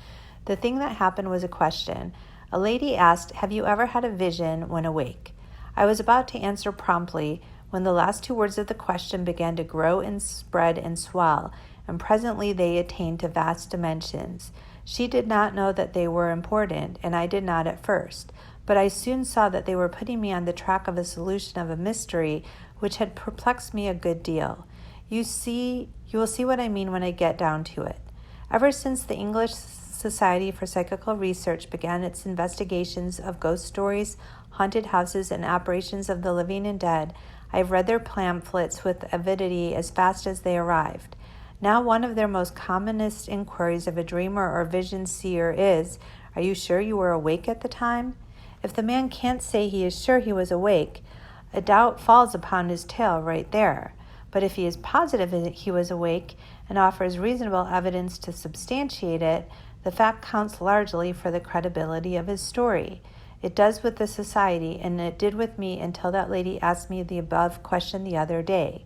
The thing that happened was a question. A lady asked, "Have you ever had a vision when awake?" I was about to answer promptly when the last two words of the question began to grow and spread and swell, and presently they attained to vast dimensions. She did not know that they were important, and I did not at first, but I soon saw that they were putting me on the track of a solution of a mystery which had perplexed me a good deal. You will see what I mean when I get down to it. Ever since the English Society for Psychical Research began its investigations of ghost stories, haunted houses, and apparitions of the living and dead, I have read their pamphlets with avidity as fast as they arrived. Now one of their most commonest inquiries of a dreamer or vision seer is, "Are you sure you were awake at the time?" If the man can't say he is sure he was awake, a doubt falls upon his tale right there. But if he is positive that he was awake and offers reasonable evidence to substantiate it, the fact counts largely for the credibility of his story. It does with the society, and it did with me until that lady asked me the above question the other day.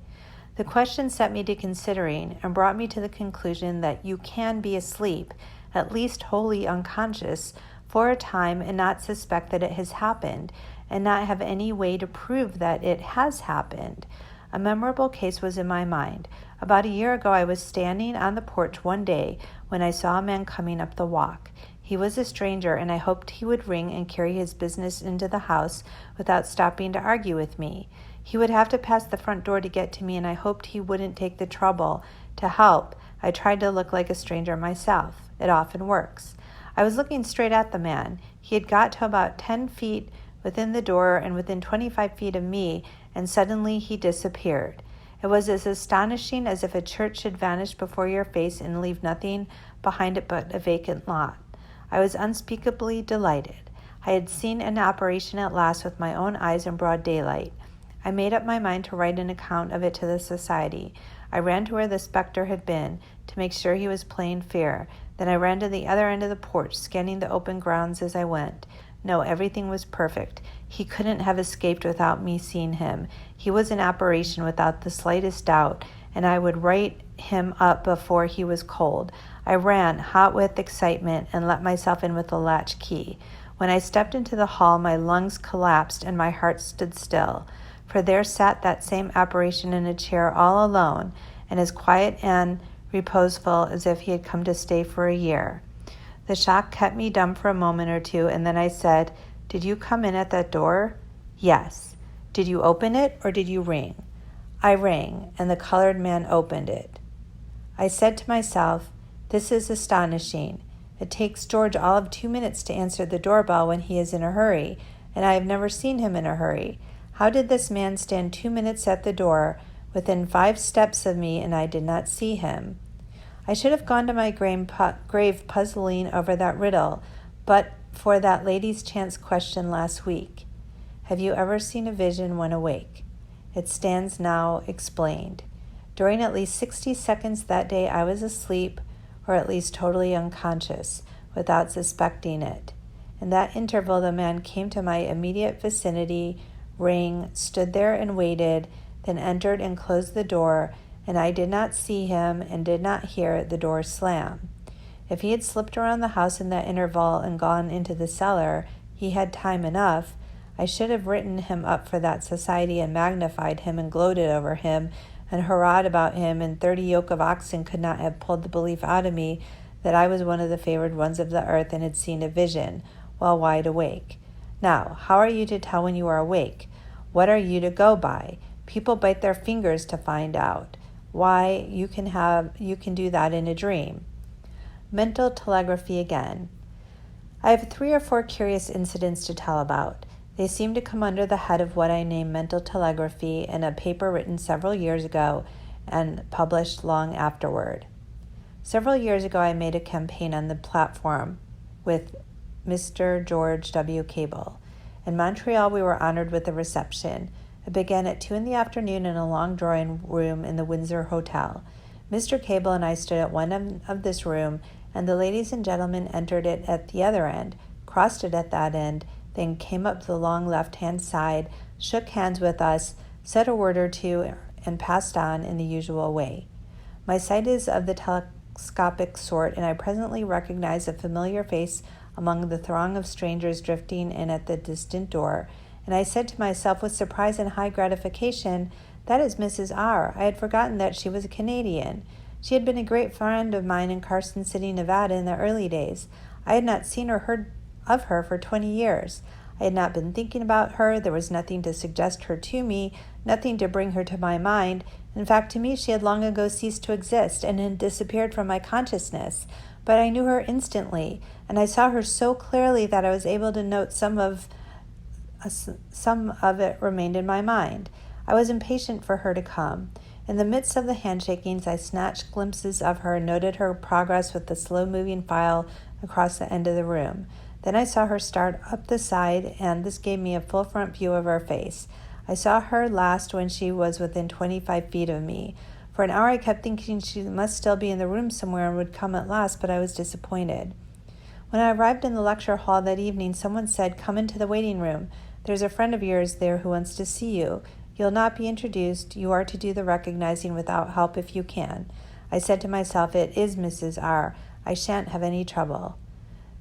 The question set me to considering and brought me to the conclusion that you can be asleep, at least wholly unconscious, for a time and not suspect that it has happened, and not have any way to prove that it has happened. A memorable case was in my mind. About a year ago I was standing on the porch one day when I saw a man coming up the walk. He was a stranger, and I hoped he would ring and carry his business into the house without stopping to argue with me. He would have to pass the front door to get to me, and I hoped he wouldn't take the trouble to help. I tried to look like a stranger myself. It often works. I was looking straight at the man. He had got to about 10 feet within the door and within 25 feet of me, and suddenly he disappeared. It was as astonishing as if a church should vanish before your face and leave nothing behind it but a vacant lot. I was unspeakably delighted. I had seen an apparition at last with my own eyes in broad daylight. I made up my mind to write an account of it to the society. I ran to where the specter had been, to make sure he was playing fair. Then I ran to the other end of the porch, scanning the open grounds as I went. No, everything was perfect. He couldn't have escaped without me seeing him. He was an apparition without the slightest doubt, and I would write him up before he was cold. I ran, hot with excitement, and let myself in with a latch key. When I stepped into the hall, my lungs collapsed and my heart stood still, for there sat that same apparition in a chair all alone, and as quiet and reposeful as if he had come to stay for a year. The shock kept me dumb for a moment or two, and then I said, "Did you come in at that door?" "Yes." "Did you open it, or did you ring?" "I rang, and the colored man opened it." I said to myself, "This is astonishing. It takes George all of 2 minutes to answer the doorbell when he is in a hurry, and I have never seen him in a hurry. How did this man stand 2 minutes at the door, within 5 steps of me, and I did not see him?" I should have gone to my grave puzzling over that riddle, but for that lady's chance question last week. Have you ever seen a vision when awake? It stands now explained. During at least 60 seconds that day I was asleep, or at least totally unconscious, without suspecting it. In that interval the man came to my immediate vicinity, rang, stood there and waited, then entered and closed the door, and I did not see him and did not hear the door slam. If he had slipped around the house in that interval and gone into the cellar, he had time enough. I should have written him up for that society and magnified him and gloated over him and hurrahed about him, and 30 yoke of oxen could not have pulled the belief out of me that I was one of the favored ones of the earth and had seen a vision while wide awake. Now, how are you to tell when you are awake? What are you to go by? People bite their fingers to find out. Why, you can do that in a dream. Mental telegraphy again. I have 3 or 4 curious incidents to tell about. They seem to come under the head of what I name mental telegraphy in a paper written several years ago and published long afterward. Several years ago, I made a campaign on the platform with Mr. George W. Cable. In Montreal, we were honored with a reception. It began at 2 p.m. in a long drawing room in the Windsor Hotel. Mr. Cable and I stood at one end of this room, and the ladies and gentlemen entered it at the other end, crossed it at that end, then came up the long left-hand side, shook hands with us, said a word or two, and passed on in the usual way. My sight is of the telescopic sort, and I presently recognized a familiar face among the throng of strangers drifting in at the distant door, and I said to myself with surprise and high gratification, "That is Mrs. R. I had forgotten that she was a Canadian." She had been a great friend of mine in Carson City, Nevada in the early days. I had not seen or heard of her for 20 years. I had not been thinking about her. There was nothing to suggest her to me, nothing to bring her to my mind. In fact, to me, she had long ago ceased to exist and had disappeared from my consciousness. But I knew her instantly, and I saw her so clearly that I was able to note some of it remained in my mind. I was impatient for her to come. In the midst of the handshakings, I snatched glimpses of her and noted her progress with the slow-moving file across the end of the room. Then I saw her start up the side, and this gave me a full front view of her face. I saw her last when she was within 25 feet of me. For an hour I kept thinking she must still be in the room somewhere and would come at last, but I was disappointed. When I arrived in the lecture hall that evening, someone said, "Come into the waiting room. There's a friend of yours there who wants to see you. You'll not be introduced. You are to do the recognizing without help if you can." I said to myself, "It is Mrs. R. I shan't have any trouble."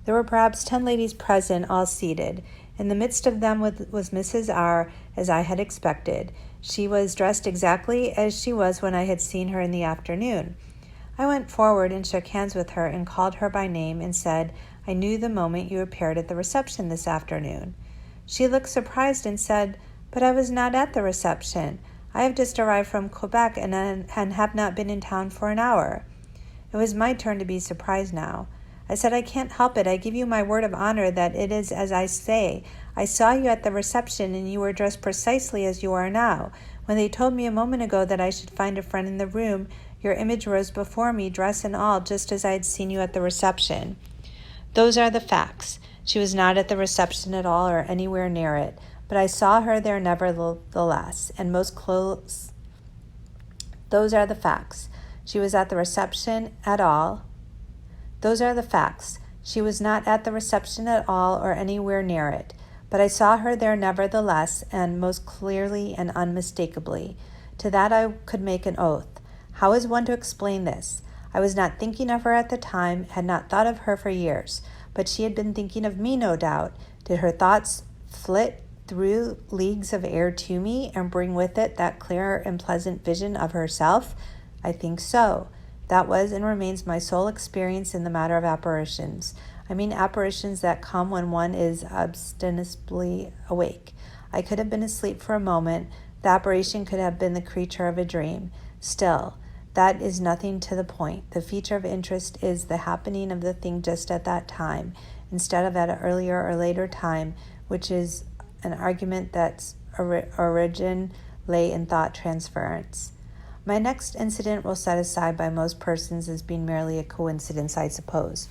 There were perhaps 10 ladies present, all seated. In the midst of them was Mrs. R., as I had expected. She was dressed exactly as she was when I had seen her in the afternoon. I went forward and shook hands with her and called her by name and said, "I knew the moment you appeared at the reception this afternoon." She looked surprised and said, "But I was not at the reception. I have just arrived from Quebec and have not been in town for an hour." It was my turn to be surprised now. I said, "I can't help it. I give you my word of honor that it is as I say. I saw you at the reception, and you were dressed precisely as you are now. When they told me a moment ago that I should find a friend in the room, your image rose before me, dress and all, just as I had seen you at the reception." Those are the facts. She was not at the reception at all or anywhere near it, but I saw her there nevertheless, and most close. Those are the facts. She was at the reception at all. Those are the facts. She was not at the reception at all or anywhere near it, but I saw her there nevertheless, and most clearly and unmistakably. To that I could make an oath. How is one to explain this? I was not thinking of her at the time, had not thought of her for years, but she had been thinking of me, no doubt. Did her thoughts flit through leagues of air to me and bring with it that clear and pleasant vision of herself? I think so. That was and remains my sole experience in the matter of apparitions. I mean apparitions that come when one is ostensibly awake. I could have been asleep for a moment. The apparition could have been the creature of a dream. Still, that is nothing to the point. The feature of interest is the happening of the thing just at that time, instead of at an earlier or later time, which is an argument that's origin lay in thought transference. My next incident will set aside by most persons as being merely a coincidence, I suppose.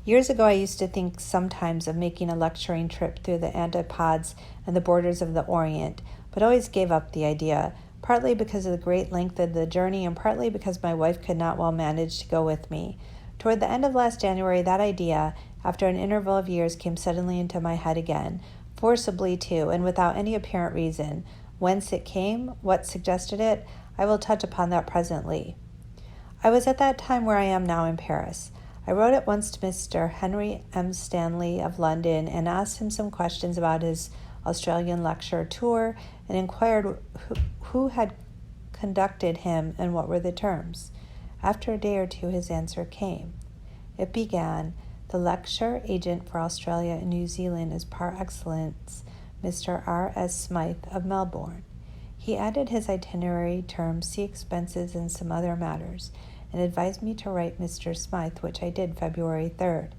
Years ago, I used to think sometimes of making a lecturing trip through the Antipodes and the borders of the Orient, but always gave up the idea, partly because of the great length of the journey and partly because my wife could not well manage to go with me. Toward the end of last January, that idea, after an interval of years, came suddenly into my head again, forcibly too, and without any apparent reason. Whence it came, what suggested it, I will touch upon that presently. I was at that time where I am now in Paris. I wrote at once to Mr. Henry M. Stanley of London and asked him some questions about his Australian lecture tour and inquired who had conducted him and what were the terms. After a day or two, his answer came. It began, "The lecture agent for Australia and New Zealand is par excellence Mr. R. S. Smythe of Melbourne." He added his itinerary, terms, sea expenses, and some other matters, and advised me to write Mr. Smythe, which I did February 3rd.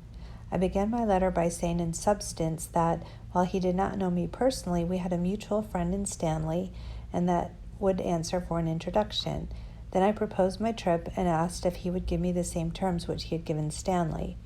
I began my letter by saying in substance that, while he did not know me personally, we had a mutual friend in Stanley, and that would answer for an introduction. Then I proposed my trip and asked if he would give me the same terms which he had given Stanley.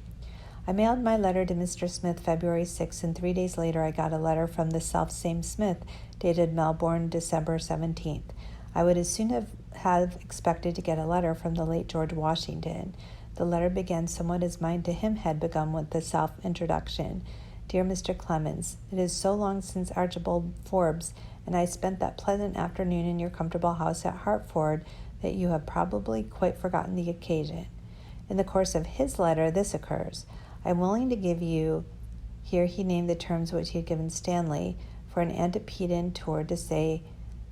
I mailed my letter to Mr. Smith February 6, and 3 days later I got a letter from the self-same Smith, dated Melbourne, December 17th. I would as soon have expected to get a letter from the late George Washington. The letter began somewhat as mine to him had begun, with the self-introduction. Dear Mr. Clemens, it is so long since Archibald Forbes and I spent that pleasant afternoon in your comfortable house at Hartford that you have probably quite forgotten the occasion. In the course of his letter, this occurs. I am willing to give you, here he named the terms which he had given Stanley, for an antepedon tour to say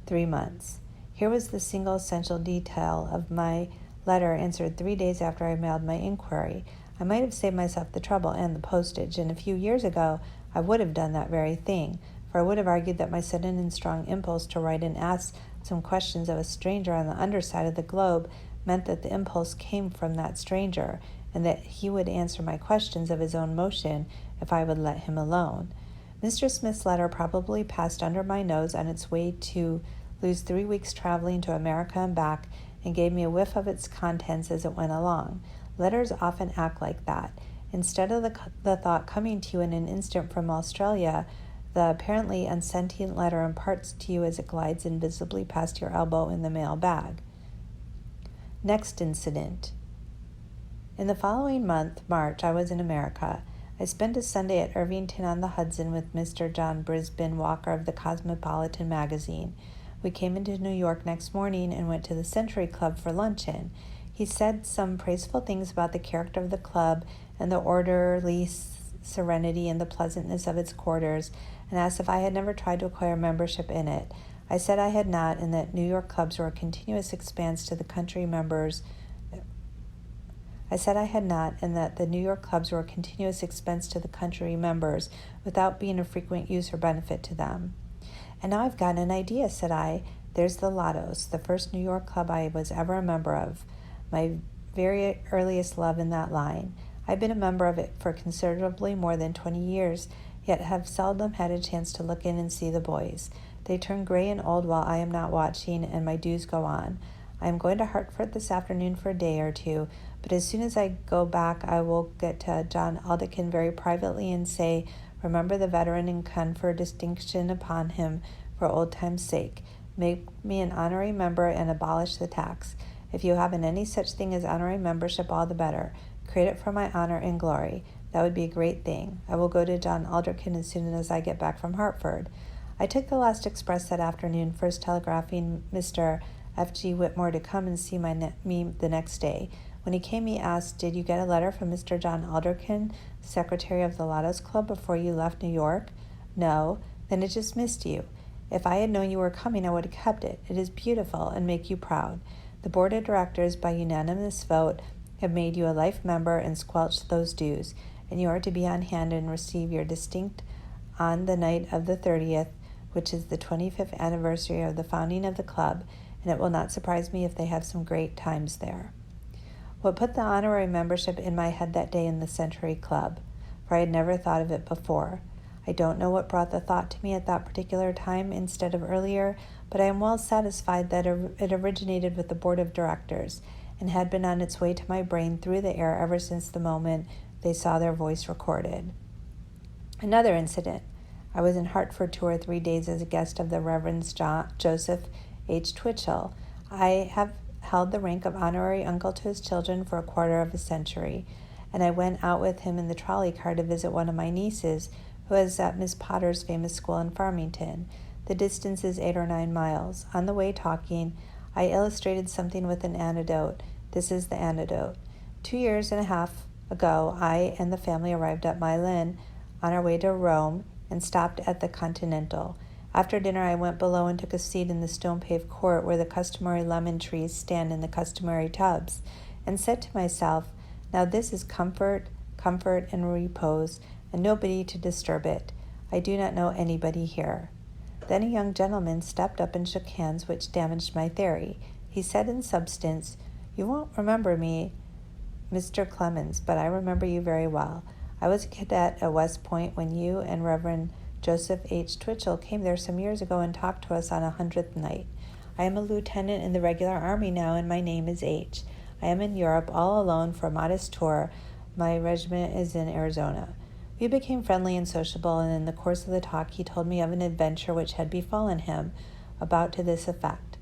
3 months. Here was the single essential detail of my letter, answered 3 days after I mailed my inquiry. I might have saved myself the trouble and the postage, and a few years ago I would have done that very thing, for I would have argued that my sudden and strong impulse to write and ask some questions of a stranger on the underside of the globe meant that the impulse came from that stranger, and that he would answer my questions of his own motion if I would let him alone. Mr. Smith's letter probably passed under my nose on its way to lose 3 weeks traveling to America and back, and gave me a whiff of its contents as it went along. Letters often act like that. Instead of the thought coming to you in an instant from Australia, the apparently unsentient letter imparts to you as it glides invisibly past your elbow in the mail bag. Next incident. In the following month, March, I was in America. I spent a Sunday at Irvington-on-the-Hudson with Mr. John Brisbane Walker of the Cosmopolitan magazine. We came into New York next morning and went to the Century Club for luncheon. He said some praiseful things about the character of the club and the orderly serenity and the pleasantness of its quarters, and asked if I had never tried to acquire membership in it. I said I had not, and that New York clubs were a continuous expense to the country members. The New York clubs were a continuous expense to the country members, without being a frequent use or benefit to them. And now I've got an idea, said I. There's the Lottos, the first New York club I was ever a member of, my very earliest love in that line. I've been a member of it for considerably more than 20 years, yet have seldom had a chance to look in and see the boys. They turn gray and old while I am not watching, and my dues go on. I am going to Hartford this afternoon for a day or two, but as soon as I go back I will get to John Alderkin very privately and say, remember the veteran and confer distinction upon him for old time's sake. Make me an honorary member and abolish the tax. If you haven't any such thing as honorary membership, all the better. Create it for my honor and glory. That would be a great thing. I will go to John Alderkin as soon as I get back from Hartford. I took the last express that afternoon, first telegraphing Mr. F.G. Whitmore to come and see me the next day. When he came, he asked, did you get a letter from Mr. John Alderkin, secretary of the Lottos Club, before you left New York? No. Then it just missed you. If I had known you were coming, I would have kept it. It is beautiful and make you proud. The board of directors, by unanimous vote, have made you a life member and squelched those dues, and you are to be on hand and receive your distinct on the night of the 30th, which is the 25th anniversary of the founding of the club, and it will not surprise me if they have some great times there. What put the honorary membership in my head that day in the Century Club? For I had never thought of it before. I don't know what brought the thought to me at that particular time instead of earlier, but I am well satisfied that it originated with the board of directors, and had been on its way to my brain through the air ever since the moment they saw their voice recorded. Another incident. I was in Hartford 2 or 3 days as a guest of the Reverend Joseph H. Twitchell. I have held the rank of honorary uncle to his children for a quarter of a century, and I went out with him in the trolley car to visit one of my nieces, who is at Miss Potter's famous school in Farmington. The distance is 8 or 9 miles. On the way talking, I illustrated something with an anecdote. This is the anecdote. 2 years and a half ago, I and the family arrived at Milan on our way to Rome and stopped at the Continental. After dinner, I went below and took a seat in the stone-paved court where the customary lemon trees stand in the customary tubs, and said to myself, now this is comfort and repose, and nobody to disturb it. I do not know anybody here. Then a young gentleman stepped up and shook hands, which damaged my theory. He said in substance, you won't remember me, Mr. Clemens, but I remember you very well. I was a cadet at West Point when you and Reverend Joseph H. Twitchell came there some years ago and talked to us on 100th night. I am a lieutenant in the regular army now, and my name is H. I am in Europe all alone for a modest tour. My regiment is in Arizona. We became friendly and sociable, and in the course of the talk he told me of an adventure which had befallen him, about to this effect.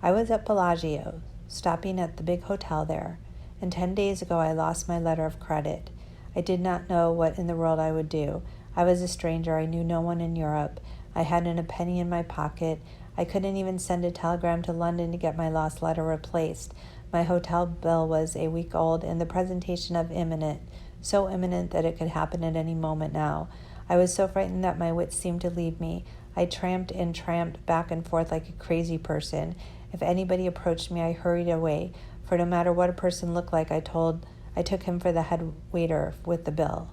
I was at Bellagio, stopping at the big hotel there, and 10 days ago I lost my letter of credit. I did not know what in the world I would do. I was a stranger. I knew no one in Europe. I hadn't a penny in my pocket. I couldn't even send a telegram to London to get my lost letter replaced. My hotel bill was a week old, and the presentation of imminent, so imminent that it could happen at any moment now. I was so frightened that my wits seemed to leave me. I tramped and tramped back and forth like a crazy person. If anybody approached me, I hurried away, for no matter what a person looked like, I took him for the head waiter with the bill.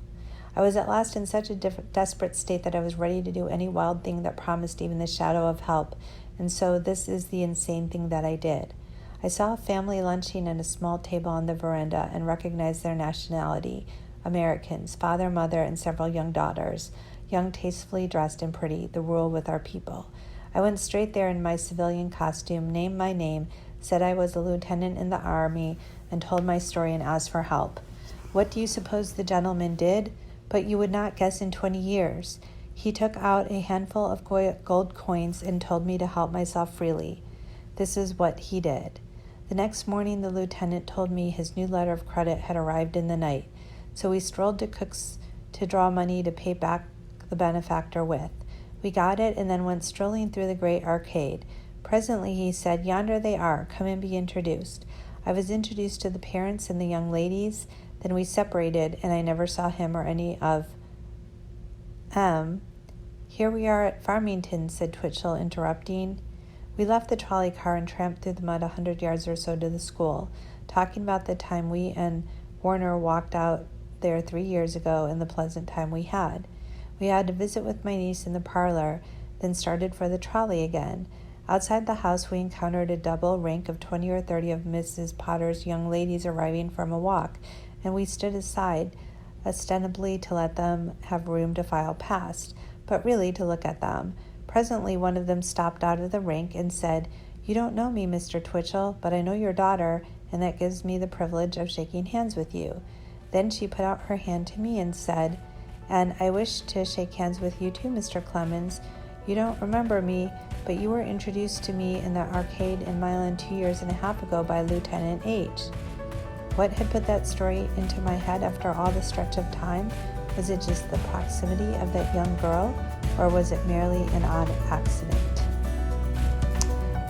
I was at last in such a desperate state that I was ready to do any wild thing that promised even the shadow of help, and so this is the insane thing that I did. I saw a family lunching at a small table on the veranda and recognized their nationality, Americans, father, mother, and several young daughters, young, tastefully dressed and pretty, the rule with our people. I went straight there in my civilian costume, named my name, said I was a lieutenant in the army, and told my story and asked for help. What do you suppose the gentleman did? But you would not guess in 20 years. He took out a handful of gold coins and told me to help myself freely. This is what he did. The next morning, the lieutenant told me his new letter of credit had arrived in the night, so we strolled to Cook's to draw money to pay back the benefactor with. We got it and then went strolling through the great arcade. Presently, he said, "Yonder they are. Come and be introduced." I was introduced to the parents and the young ladies. Then we separated, and I never saw him or any of them. "Here we are at Farmington," said Twitchell, interrupting. We left the trolley car and tramped through the mud 100 yards or so to the school, talking about the time we and Warner walked out there 3 years ago and the pleasant time we had. We had a visit with my niece in the parlor, then started for the trolley again. Outside the house, we encountered a double rank of 20 or 30 of Mrs. Potter's young ladies arriving from a walk, and we stood aside, ostensibly to let them have room to file past, but really to look at them. Presently, one of them stopped out of the rank and said, "You don't know me, Mr. Twitchell, but I know your daughter, and that gives me the privilege of shaking hands with you." Then she put out her hand to me and said, "And I wish to shake hands with you too, Mr. Clemens. You don't remember me, but you were introduced to me in the arcade in Milan 2.5 years ago by Lieutenant H." What had put that story into my head after all the stretch of time? Was it just the proximity of that young girl, or was it merely an odd accident?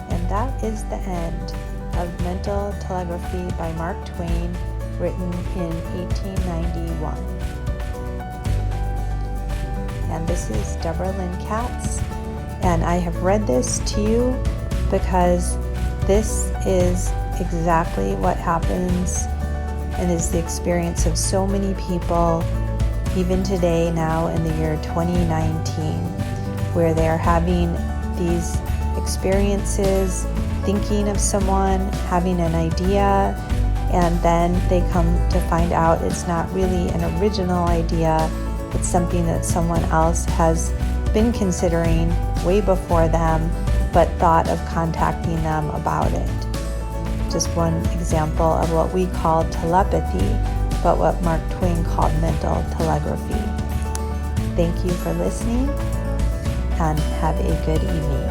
And that is the end of Mental Telegraphy by Mark Twain, written in 1891. And this is Debra Lynne Katz, and I have read this to you because this is exactly what happens and is the experience of so many people even today, now in the year 2019, where they are having these experiences, thinking of someone, having an idea, and then they come to find out it's not really an original idea. It's something that someone else has been considering way before them, but thought of contacting them about it. Just one example of what we call telepathy, but what Mark Twain called mental telegraphy. Thank you for listening, and have a good evening.